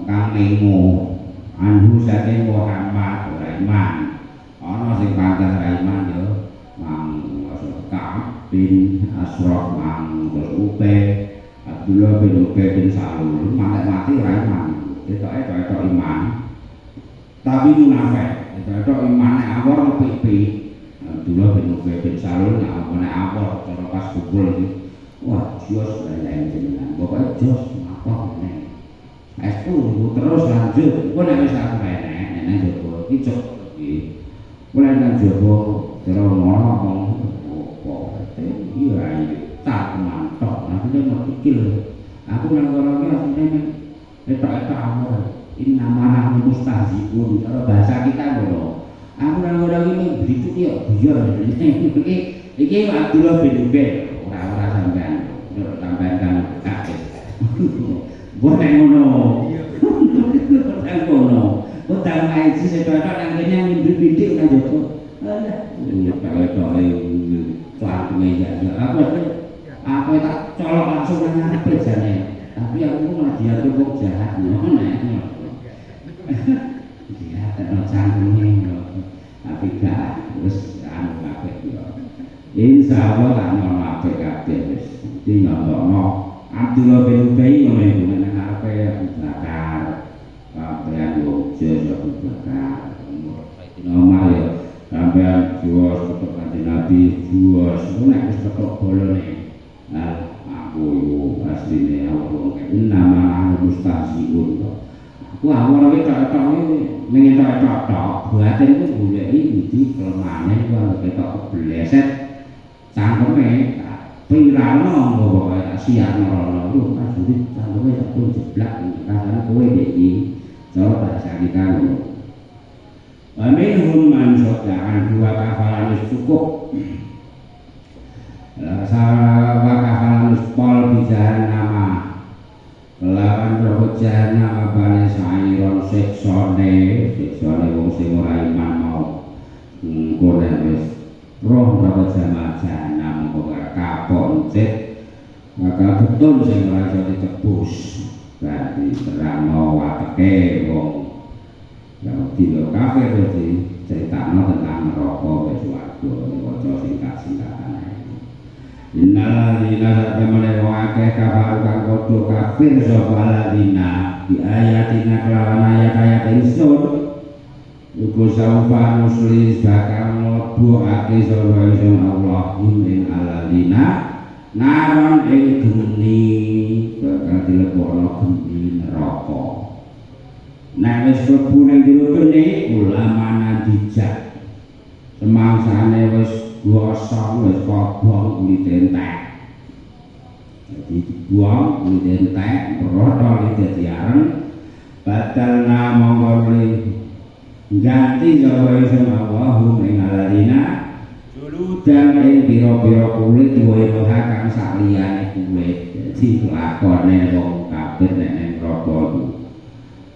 kang nemo anhu saking Muhammad ora iman. Ana sing pantes ra iman ya mang Ka'ab bin Ashraf mang Ubay Abdullah bin Ubay bin Salul mati ora iman. Ketok iman. Tapi munafik. Ketok iman nek awor pipi. Abdullah bin Ubay bin Salul nek awor cara pas kumpul iki. Wah, jos lain jenengan. Pokoke jos apa meneh. Estu terus lanjut. Engko nek wis aku enek nek jowo iki cocok iki. Mulai nang jowo terus ngono iya tak mantok, aku dia mau pikir, aku orang-orangnya akhirnya etak awal, ini nama mustahzibun, kalau bahasa kita bodoh, aku orang-orang ini begitu dia biar, ini Abdullah bin Ubay, orang-orang sampean kan kaget, boleh ngono, boleh ngaji sesuatu yang kayaknya mimpi-mimpi udah jatuh, kalau meja apa tak colok langsung nanya pejane tapi aku malah dia tuh kok jahat dia tak cangkeme tapi gak terus anu kabeh yo insyaallah tak ono kabeh kabeh wis dingono Abdullah bin Ubay ngono iku nek arepe bakar kabeh wojo yo bakar nomor yo sampean jual untuk Nabi jual semua harus ketok bolone. Nah, aku aslinya aku nama mustahziun. Aku awal ketok mengen ketok buatan itu boleh ini kelemahannya kalau ketok kebleset cangkeme pirano pokoke siap ngrono lu asli cangkeme tak pun jeblak rasane kowe iki cara bahasa kita lho. Minhum man sodaan dua kafalan cukup sawa kafalan pol bijahan nama kelawan roh jahan nama bane sairon seksone wong sing ora iman mau kone wis roh roh jahan nama kok kapon cet maka betul sing ora iso ditebus berarti terangno wateke wong yang tidak kafir berarti ceritakan tentang neraka sesuatu wajah singkat-singkatan innalladzina satamane wa akeh kafaru kang padha kafir sapa alladzina di ayatina kelawan ayat-ayat ingsun uga saufa nusli bakal mlebu ake sapa ingsun Allah ing alladzina naron ing geni bakal dilebokno geni neraka. Nek wis mlebu ning jero kene ulama dijak semangsane wis gosong wis kobong kulit entek. Jadi dibuang kulit entek, berotol dadi areng batalna monggo ganti jawa isun Allahum ing aladina juludan ing pira-pira kulit wae kang saliyane kulit. Jadi lakone wong kafir nek ning neraka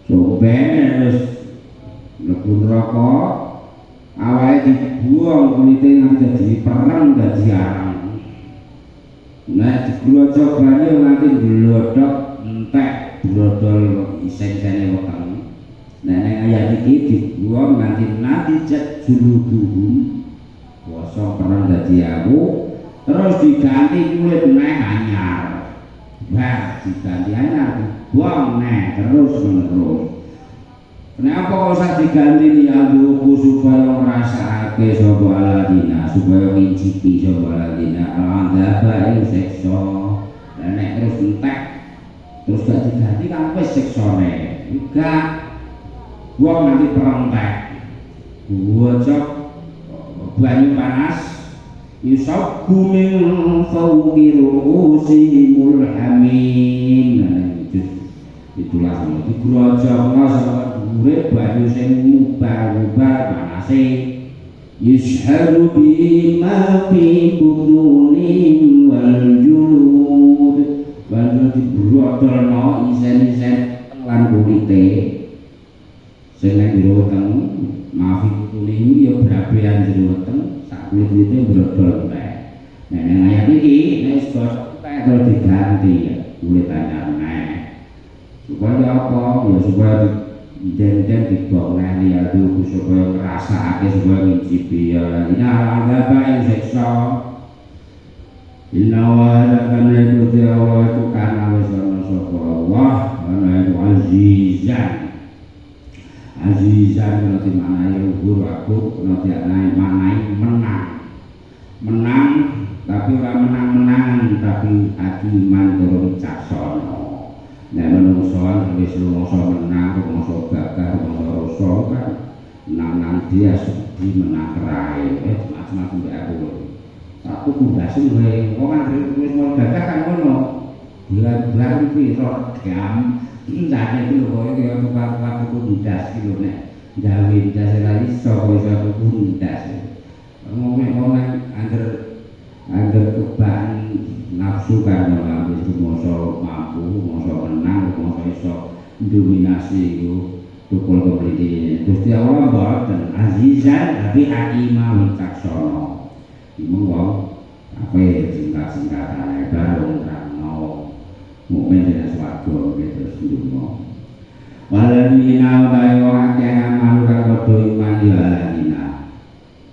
coba terus mlebu neraka awake dibuang kulite nganti dadi perang dadi arang. Nek diglojo banyu nganti glodok entek brodol isen-isene weteng. Nek ning ayat iki dibuang nganti jat juluduhum basa perang dadi awu terus diganti kulit neh anyar. Wah, diganti anyar buang nih terus menerus. Kenapa kok usah diganti diambuku supaya ngrasakake sapa aladina supaya ngincipi sapa aladina aladzaba ing siksa. Lah nek terus entek terus gak diganti kan wis siksane. enggak gua nanti perentek gua cok banyu panas yusab min fawqi ru'usimul hamim. Itulah sama itu grojongno sama dhuwure banyu sing mubar-mubar panase yusharu bi ma fi butunim wal julud banyu dibrodolno isen-isen lan kulite sing nek jero weteng mafi kuning ya brabean jero weteng sak kulit-kulite brodol entek. Nek nang ayat iki nek wis entek terus diganti ya kulit anyar supaya apa? Ya supaya den-den digongeh liya itu supaya ngrasakake supaya ngicipi ya ini ala yang seksa inna wa alakan ikuti Allah itu karena wasana sapa Allah karena itu azizan nanti manai ukur aku nanti manai menang tapi ora menang-menangan tapi hati iman turun caksono. Nek menungsoan wis rumangsa menang, rumangsa gagah, rumangsa rasa kan menang dia sedhi menang rae, macam-macam mbek aku. Aku kundasi wae, wong kan wis mau gagah kan ngono. Bulan-bulan iki ro gam, jane iki lho kowe iki aku kundas iki lho nek gawe ndas ora iso kowe iso kundas. Ngomong angger keban nafsu kan ora wis rumangsa mampu, rumangsa menang, rumangsa iso dominasi iku tukul kepriti. Gusti Allah mboten azizan tapi hakimah wicaksana. Imong wong ape singkat-singkatane baru nerangno mukmin dene swarga terus ndonga. Waladina utawi wong akeh amal kang padha iman ya aladina.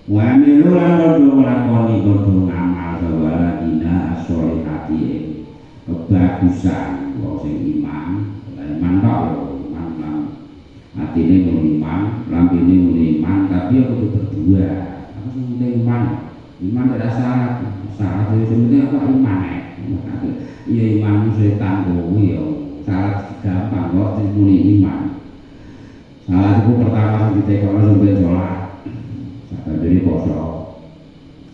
Wa amilu lan padha nglakoni padha ngamal waladina as-sholihati kebagusan wong sing iman tok iman atine iman lambene iman tapi aku kudu berdua aku penting iman ada syarat itu penting apa iman iya iman setan kuwi ya syarat gampang kok muni iman syarat itu pertama sing ditekono sampai salat sakjane poso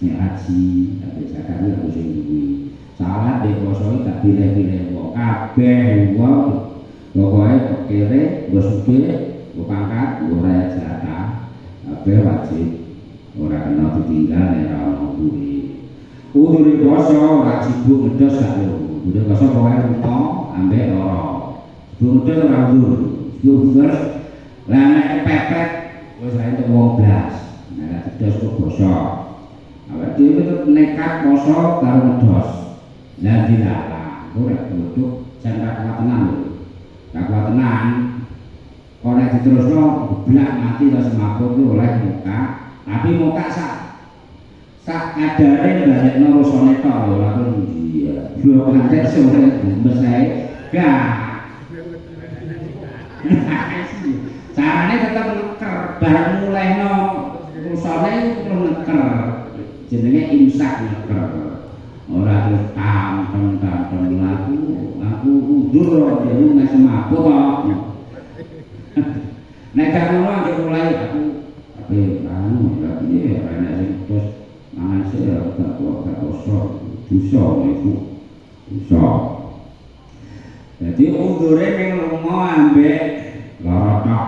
nek haji tapi zakate harus sing duwe salat de poso tak pilih-pilih kok kabeh wong pokoke kere wis sugih kok pangkat ora zakat kabeh wajib ora kena ditinggal nek ora ono duwe udune poso ora sibuk ngedos gak lho udune poso pokoke lunga ambek lara sibuk ngedos ora ndur sibuk lah nek pepet wis ra entuk wong blas nek ngedos kok poso awak dhewe tetep nekat poso karo ngedos lan dilarang ora kudu jangan kuatenan lho gak kuatenan kok nek diterusno geblak mati terus semaput ku oleh muka tapi muka sak kadare balekno rusane tok lho langsung iya yo kantek sore mesai gak carane tetep neker bareng mulehno rusane neker jenenge imsak neker ora terus tampem aku undur jadi nek semaput kok nek gak ngono anggere mulai aku anu berarti ana sing terus mangan sik gak kosong dosa iku dosa dadi undure ning lunga ambek lara tok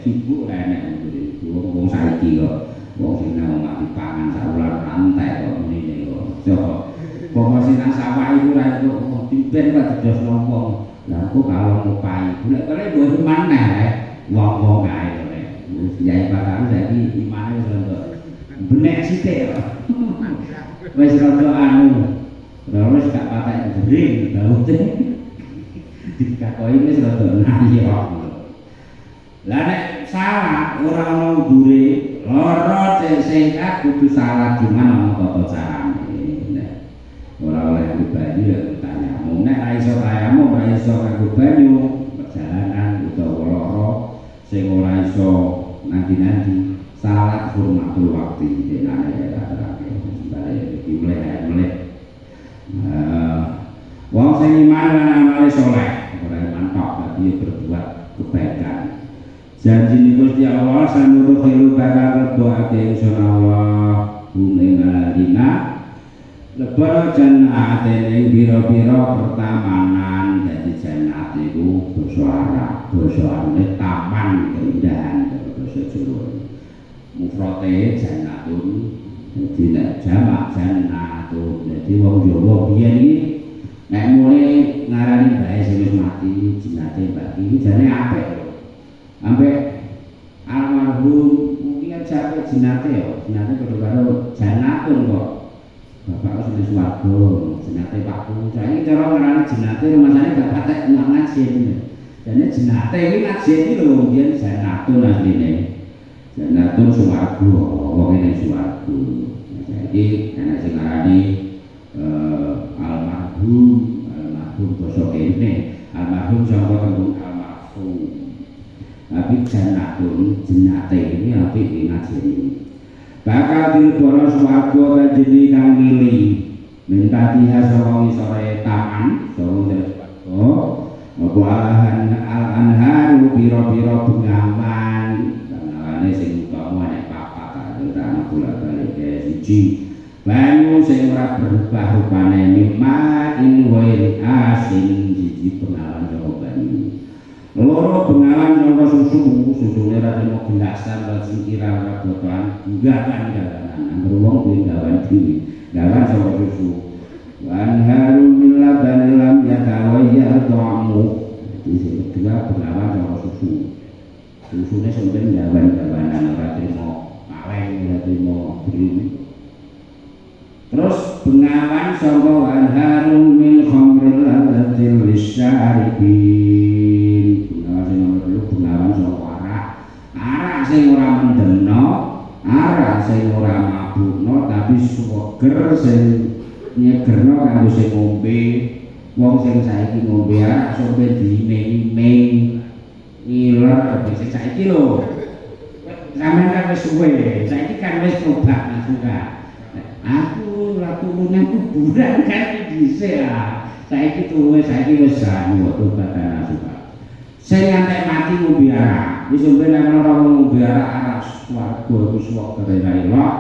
sibuk enek wong saiki kok wong sing nang mati pangan sak wulan rantai kok ngene kok promosi nang sawah iku ra kok dipen kok dos ngomong lha aku kalau ngupai golek-golek mboten maneh wong-wong ae Yai Bakar saiki imane wis rada benek sithik wis rada anu terus gak patek jering baute dikakoi wis rada nayok lah nek salah ora ono dure lara sehat kudu salah gimana tata carane ora oleh banyu ya tanya nek ra iso tayamu ora iso kanggo banyu perjalanan utawa lara sing ora iso nanti salat hormatul waktu dengan ada terakhir sebagai mulai wong sing iman lan amale saleh ora iman tok tapi berbuat sanuruh hilu bakal lebuake ingsun Allah ing aladina lebara jannah ing biro-biro pertamanan. Dadi jannah iku basa Arab, basa arane taman keindahan basa Jawa. Mufrate jannatun, dadi nek jamak jannatun. Dadi wong Jawa biyen iki nek mulai ngarani bae sing wis mati jenate Mbak iki jane apik lho. Ambek almarhum mungkin capek jenate ya, jenate padha karo jannatun kok. Bapak wis swarga, jenate Pakku. Saiki cara ngarani jenate rumasane gak patek ngajen. Dene jenate iki ngajen iki lho biyen jannatun asline. Jannatun swarga, wong ning swarga. Saiki ana sing ngarani almarhum basa kene, almarhum saka tembung almarhum. Tapi jannatun jenate ini apik ngajeni. Bakal dilebara swarga kanjeng kang mili mentatiha saka ngisore taman saka swarga apa al-anharu pira-pira bengawan bengawane sing utama nek papat ana bola-balik siji banyu sing ora berubah rupane nikmat in wae asin siji bengawan saka banyu loro bengawan saka susune ra temo gelasan lan singkiran ora botohan gawan gawanan wong kuwi gawan dhewe gawan saka susu wan harum min laban lam yatawayya ta'amu iki kedua bengawan saka susu susune sampeyan gawan-gawanan ora temo aweng ora temo beri. Terus bengawan saka wan harum min khamril ladzil lisyaribin bengawan saka arak sing ora mendeno, arak sing ora mabukno tapi suweger sing nyegerno kanggo sing ngombe. Wong sing saiki ngombe arak sampe dine-ine ngiler sing saiki lho. Sampeyan kan wis suwe, saiki kan wis tobat juga. Aku ora turunan kuburan kan dhisik ah. Saiki tuwe saiki wis anu tobat juga. Sing ngantek mati ngombe arak, wis sampeyan nek ora ngombe arak swarga iku suwek ra elok,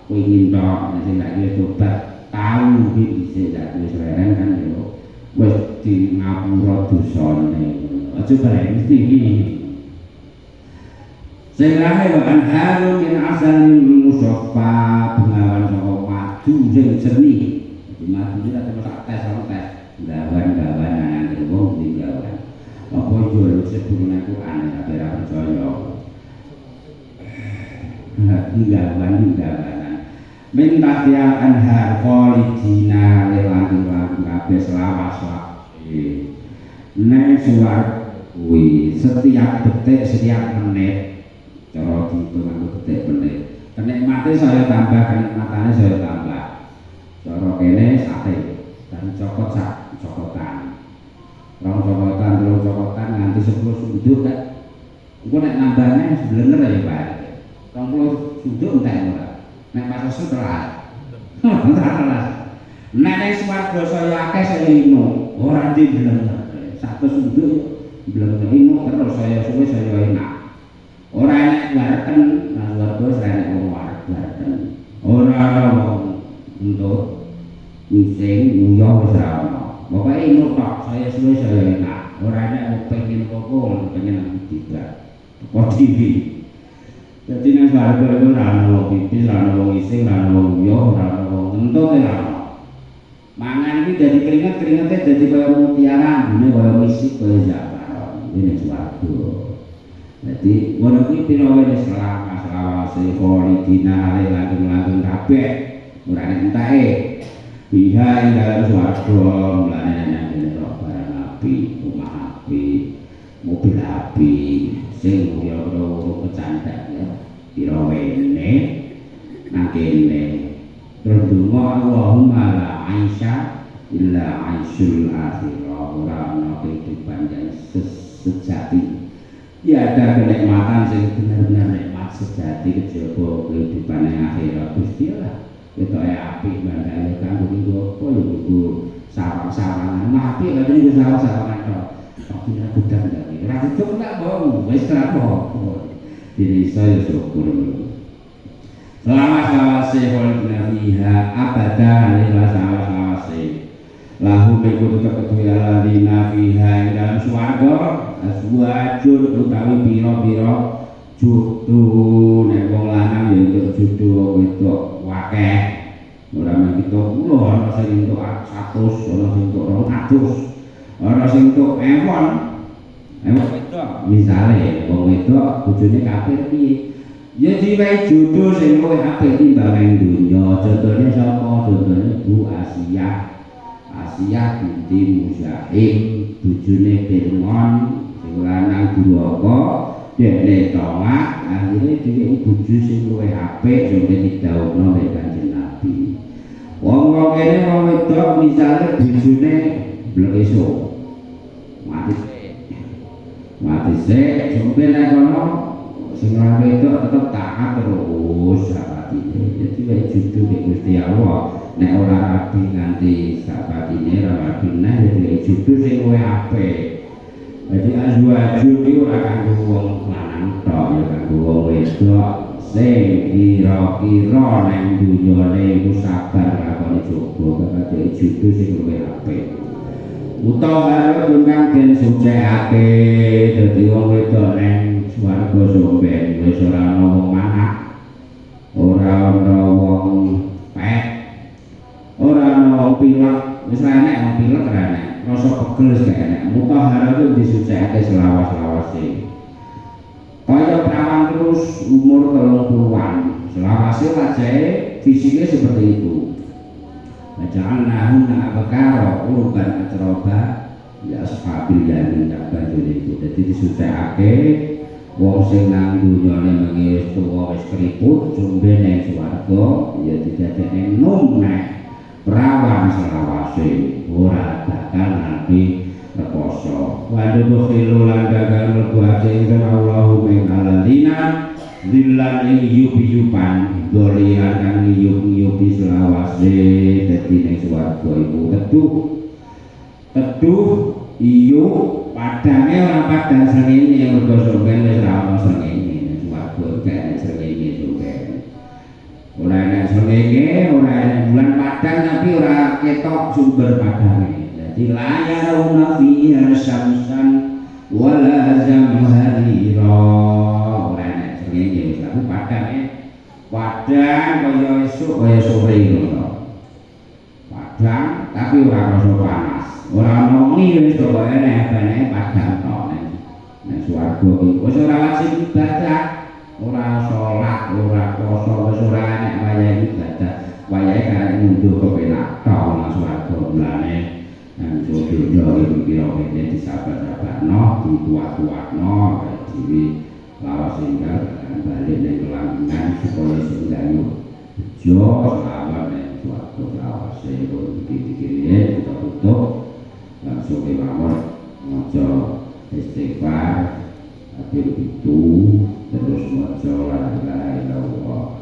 kowe ngintok nek sing lagi tobat tau iki dhisik dak wis reren kan yo. Wis di ngapura dosane. Aja bareng iki. Sing lae wa anharu min asalin musaffa bengawan saka madu sing jernih. Madu iki tak tes sama tes. Gawan-gawanan nang wong di gawan. Apa yo sebelum aku aneh tapi ora percaya. Gawan-gawanan. Minta dia anhar khalidina lelang-lelang kabeh selawas-lawas. Nek suar kuwi setiap detik setiap menit cara dihitung detik menit. Kenikmate saya tambah, kenikmatane saya tambah. Cara kene sate dan cokot sak cokotan. Rong cokotan, telung cokotan nganti 10 sunduk kan. Engko nek nambahne blenger ya Pak. 20 sunduk entek ora. Nek pas setelah. Entar. Nek ning swarga saya akeh saya ino, ora di blenger. 1 sunduk blenger ino terus saya suwe saya enak. Ora enak warten, nang warga srene wong warten. Ora wong untuk mising nguyah wis ora ono. Pokoke ino tok saya suwe saya enak. Ora enak pengen apa pengen tiba. Kok iki. Dadi nang warga iku ora ono wong pipis, ora ono wong ising, ora ono wong nguyah, ora ono wong entut ora ono. Mangan iki dadi keringet-keringete dadi kaya mutiara, ambune kaya misik kaya zafaron. Ini swarga. Jadi ngono kuwi pira wae selawase kholidina ale langgeng-langgeng kabeh ora entake biha ing dalem swarga mulane nang kene barang api, omah api, mobil api sing ora kecandak ya pira wene nang kene terus donga Allahumma la aisha illa aisyul akhirah ora ana kehidupan yang sejati. Ya ada kenikmatan sing benar-benar nikmat sejati kejaba kehidupan yang akhirat Gusti Allah. Ketoke apik bandane kanggo nggo apa ya nggo sarang-sarangan. Apik lha niku sarang-sarangan tok. Tapi nek budal ndak iki. Ora cukup tak bau, wis ra apa. dirisa syukur lawas-lawase kholidina fiha abadan lawas-lawase lahu mengkutu kekedui aladina fiha dalam suarga aswajun utawi piro-piro judu nek wong lanang ya entuk judu wong wedok wakeh ora men kita kula ana sing entuk 100 ana sing entuk 200 ana sing entuk 1000 wedok misale wong wedok bojone kafir piye ya diwehi judu sing luwih apik timbang donya contohnya sapa contohnya Bu Asia binti Muzahim bojone Fir'aun sing lanang duraka dekne tolak akhire dhewe bojo sing luwih apik sampe didhawuhna mek Kanjeng Nabi wong-wong kene wong wedok misale bojone bleso mati sik sampe nek kono sing lanang wedok tetep taat terus sapatine dadi wae judu nek Gusti Allah nek ora rabi nganti sapatine ora rabi neh dadi judu sing luwih apik dadi azwaju iki ora kanggo wong lanang tok ya kanggo wong wedok sing kira-kira nang dunyane iku sabar lakoni coba kakek judu sing luwih apik utawa karo den sucekake dadi wong wedok nang swarga somben wis ora ana wong manah ora ana wong pek ora ana wong pilek wis ra enek wong pilek ra enek rasa pegel wis gak enek mutahharah itu disucekake selawas-lawase kaya perawan terus umur 30-an selawase wajahe fisiknya seperti itu Ja'alnahunna abkara urban atroba ya ashabil yamin tak banjur itu jadi disucekake wong sing nang dunyane mengi wis tuwa wis keriput jombe nang swarga ya didadekne nom neh perawan selawase ora bakal nanti rekoso waduh khilulan dagang mlebu ing Allahu min aladina zillan yubi-yuban dolian kang ngiyup-ngiyupi selawase dadi ning swarga iku teduh iyo padange ora padang srengenge mergo sampeyan wis ora ana srengenge ning swarga gak srengenge sampeyan ora ana srengenge ora ana bulan padang tapi ora ketok sumber padange dadi layaruna fiha syamsan wala zamharira ora ana srengenge wis aku padange padang kaya esuk kaya sore ngono padang tapi ora rasa panas ora ana wengi wis kok enek bane padang tok nek swarga iki wis ora wajib ibadah ora salat ora puasa wis ora enek wayahe ibadah wayahe karep mundur kepenak tok nang swarga mulane nang dunya iki kira-kira disabar-sabarno dituat-tuatno dhewe lawas tinggal balik ning kelanggengan supaya sing jo selamat ning swarga lawas iki kita tutup langsung ke mawon maca istighfar akhir itu terus maca la ilaha illallah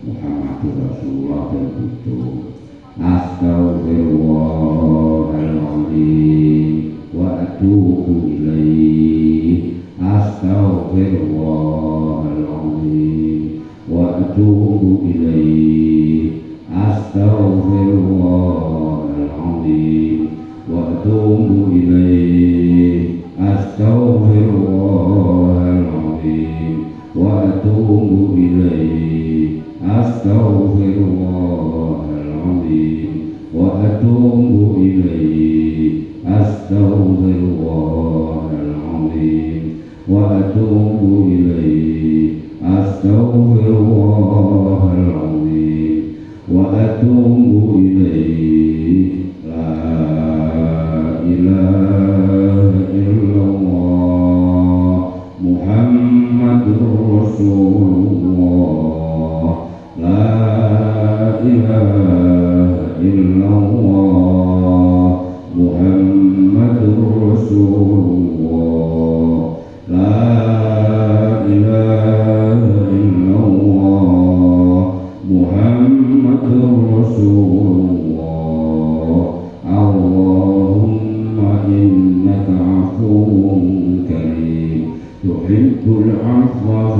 Muhammadur Rasulullah itu astaghfirullahaladzim wa atubu ilaihi astaghfirullahaladzim wa atubu ilaihi astaghfirullahaladzim wa atubu ilaihi astaghfirullahaladzim wa atubu ilaihi astaghfirullahaladzim wa atubu ilaihi astaghfirullahaladzim wa atubu ilaihi astaghfirullahaladzim wa atubu ilaihi la ilaha illallah Muhammadur Rasulullah la ilaha illallah Muhammadur Rasulullah la ilaha illallah Muhammadur Rasulullah Allahumma innaka afuwwun karim tuhibbul afwa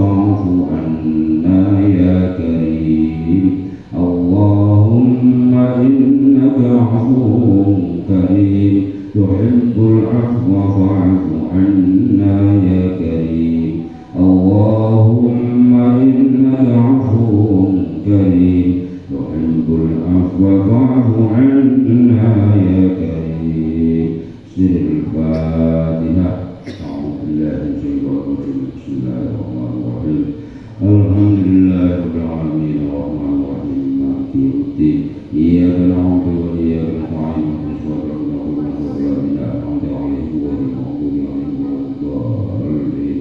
عفو كريم تحب العفو فاعف عنا يا كريم اللهم إنك عفو كريم تحب العفو فاعف عنا يا كريم سر الفاتحة أعوذ بالله من الشيطان الرجيم بسم الله الرحمن الرحيم الحمد لله رب العالمين الرحمن الرحيم مالك يوم الدين إياك نعبد وإياك نستعين اهدنا الصراط المستقيم صراط الذين أنعمت عليهم غير المغضوب عليهم ولا الضالين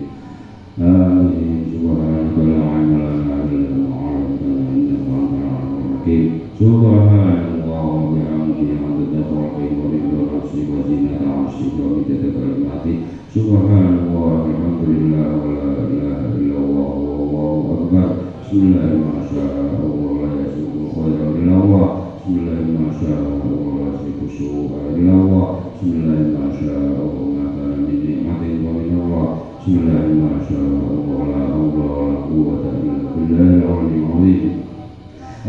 آمين سبحانك لا علم لنا إلا ما علمتنا إنك أنت العليم الحكيم سبحان الله وبحمده عدد خلقه ورضا نفسه وزنة عرشه ومداد كلماته سبحان الله الحمد لله ولا إله إلا الله والله أكبر بسم الله ما شاء الله لا يسوق خيرا إلا الله بسم الله ما شاء الله لا يسوق سوءا إلا الله بسم الله ما شاء الله ما كان من نعمة ومن الله بسم الله ما شاء الله لا حول ولا قوة إلا بالله العلي العظيم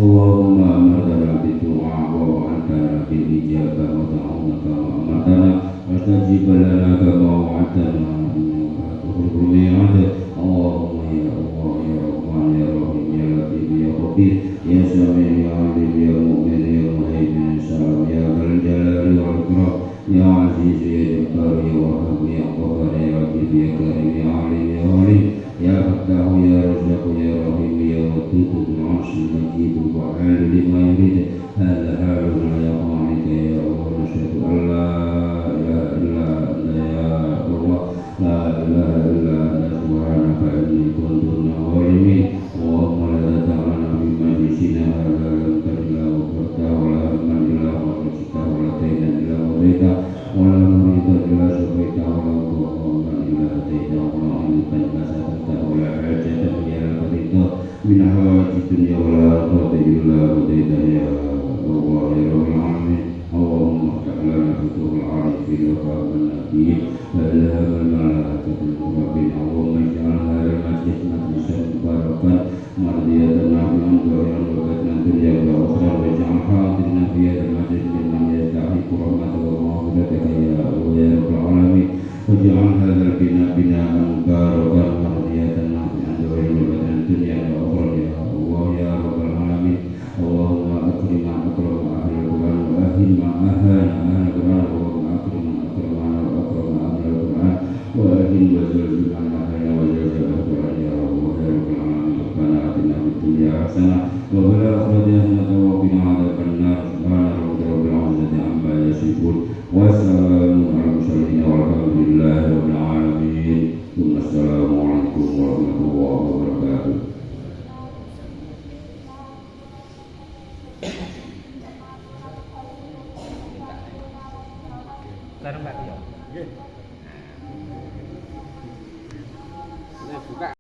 اللهم أمرتنا بالدعاء ووعدتنا بالإجابة ودعونك كما أمرتنا واستجب لنا كما وعدتنا إنك تخلف الميعاد اللهم يا الله يا رحمن يا رحيم يا لطيف يا خبير يا سميع يا عليم يا مؤمن يا مهيمن يا سلام يا ذا الجلال والإكرام يا عزيز يا جبار يا وهاب يا قهار يا لطيف يا كريم يا عليم يا عليم يا فتاح يا رزاق يا رحيم يا ودود ذو العرش المجيد الفعال لما يريد هذا حالنا يا خالق يا الله نشهد أن لا إله إلا أنت يا الله لا إله إلا أنت سبحانك إني كنت من الظالمين اللهم لا تدعنا في مجلسنا هذا لم تجد وغفرته ولا هما إلا غفرته ولا دينا إلا قضيته ولا مريضا إلا شفيته ولا ضالا إلا هديته ولا عيبا إلا سترته ولا حاجة إلا قضيته من حوائج الدنيا والآخرة إلا قضيته يا الله يا رب العالمين اللهم افتح لنا فتوح العارفين وفهم النبيين وإلهام الملائكة المقربين اللهم اجعل هذا المسجد مجلسا مباركا مرضية نافعا ظاهرا وباطنا الدنيا والآخرة واجعل حاضرنا في هذا المسجد ممن يستحق رحمتك ومغفرتك يا الله يا رب العالمين واجعل هذا البناء بناء مباركا مرضية نافعا ظاهرا وباطنا الدنيا والآخرة يا الله يا رب العالمين اللهم أكرم من أكرم أهل القرآن وأهل من أهل أهل القرآن اللهم أكرم من أكرم وأكرم أهل القرآن وأهل وزلزل من أهل وزلزل القرآن يا الله يا رب العالمين ربنا آتنا في الدنيا حسنة وفي الآخرة حسنة وقنا عذاب النار سبحان ربك رب العزة عما يصفون وسلام على المرسلين والحمد لله رب العالمين ثم السلام عليكم ورحمة الله وبركاته. Bareng Pak Tio. Nggih. Nah, buka.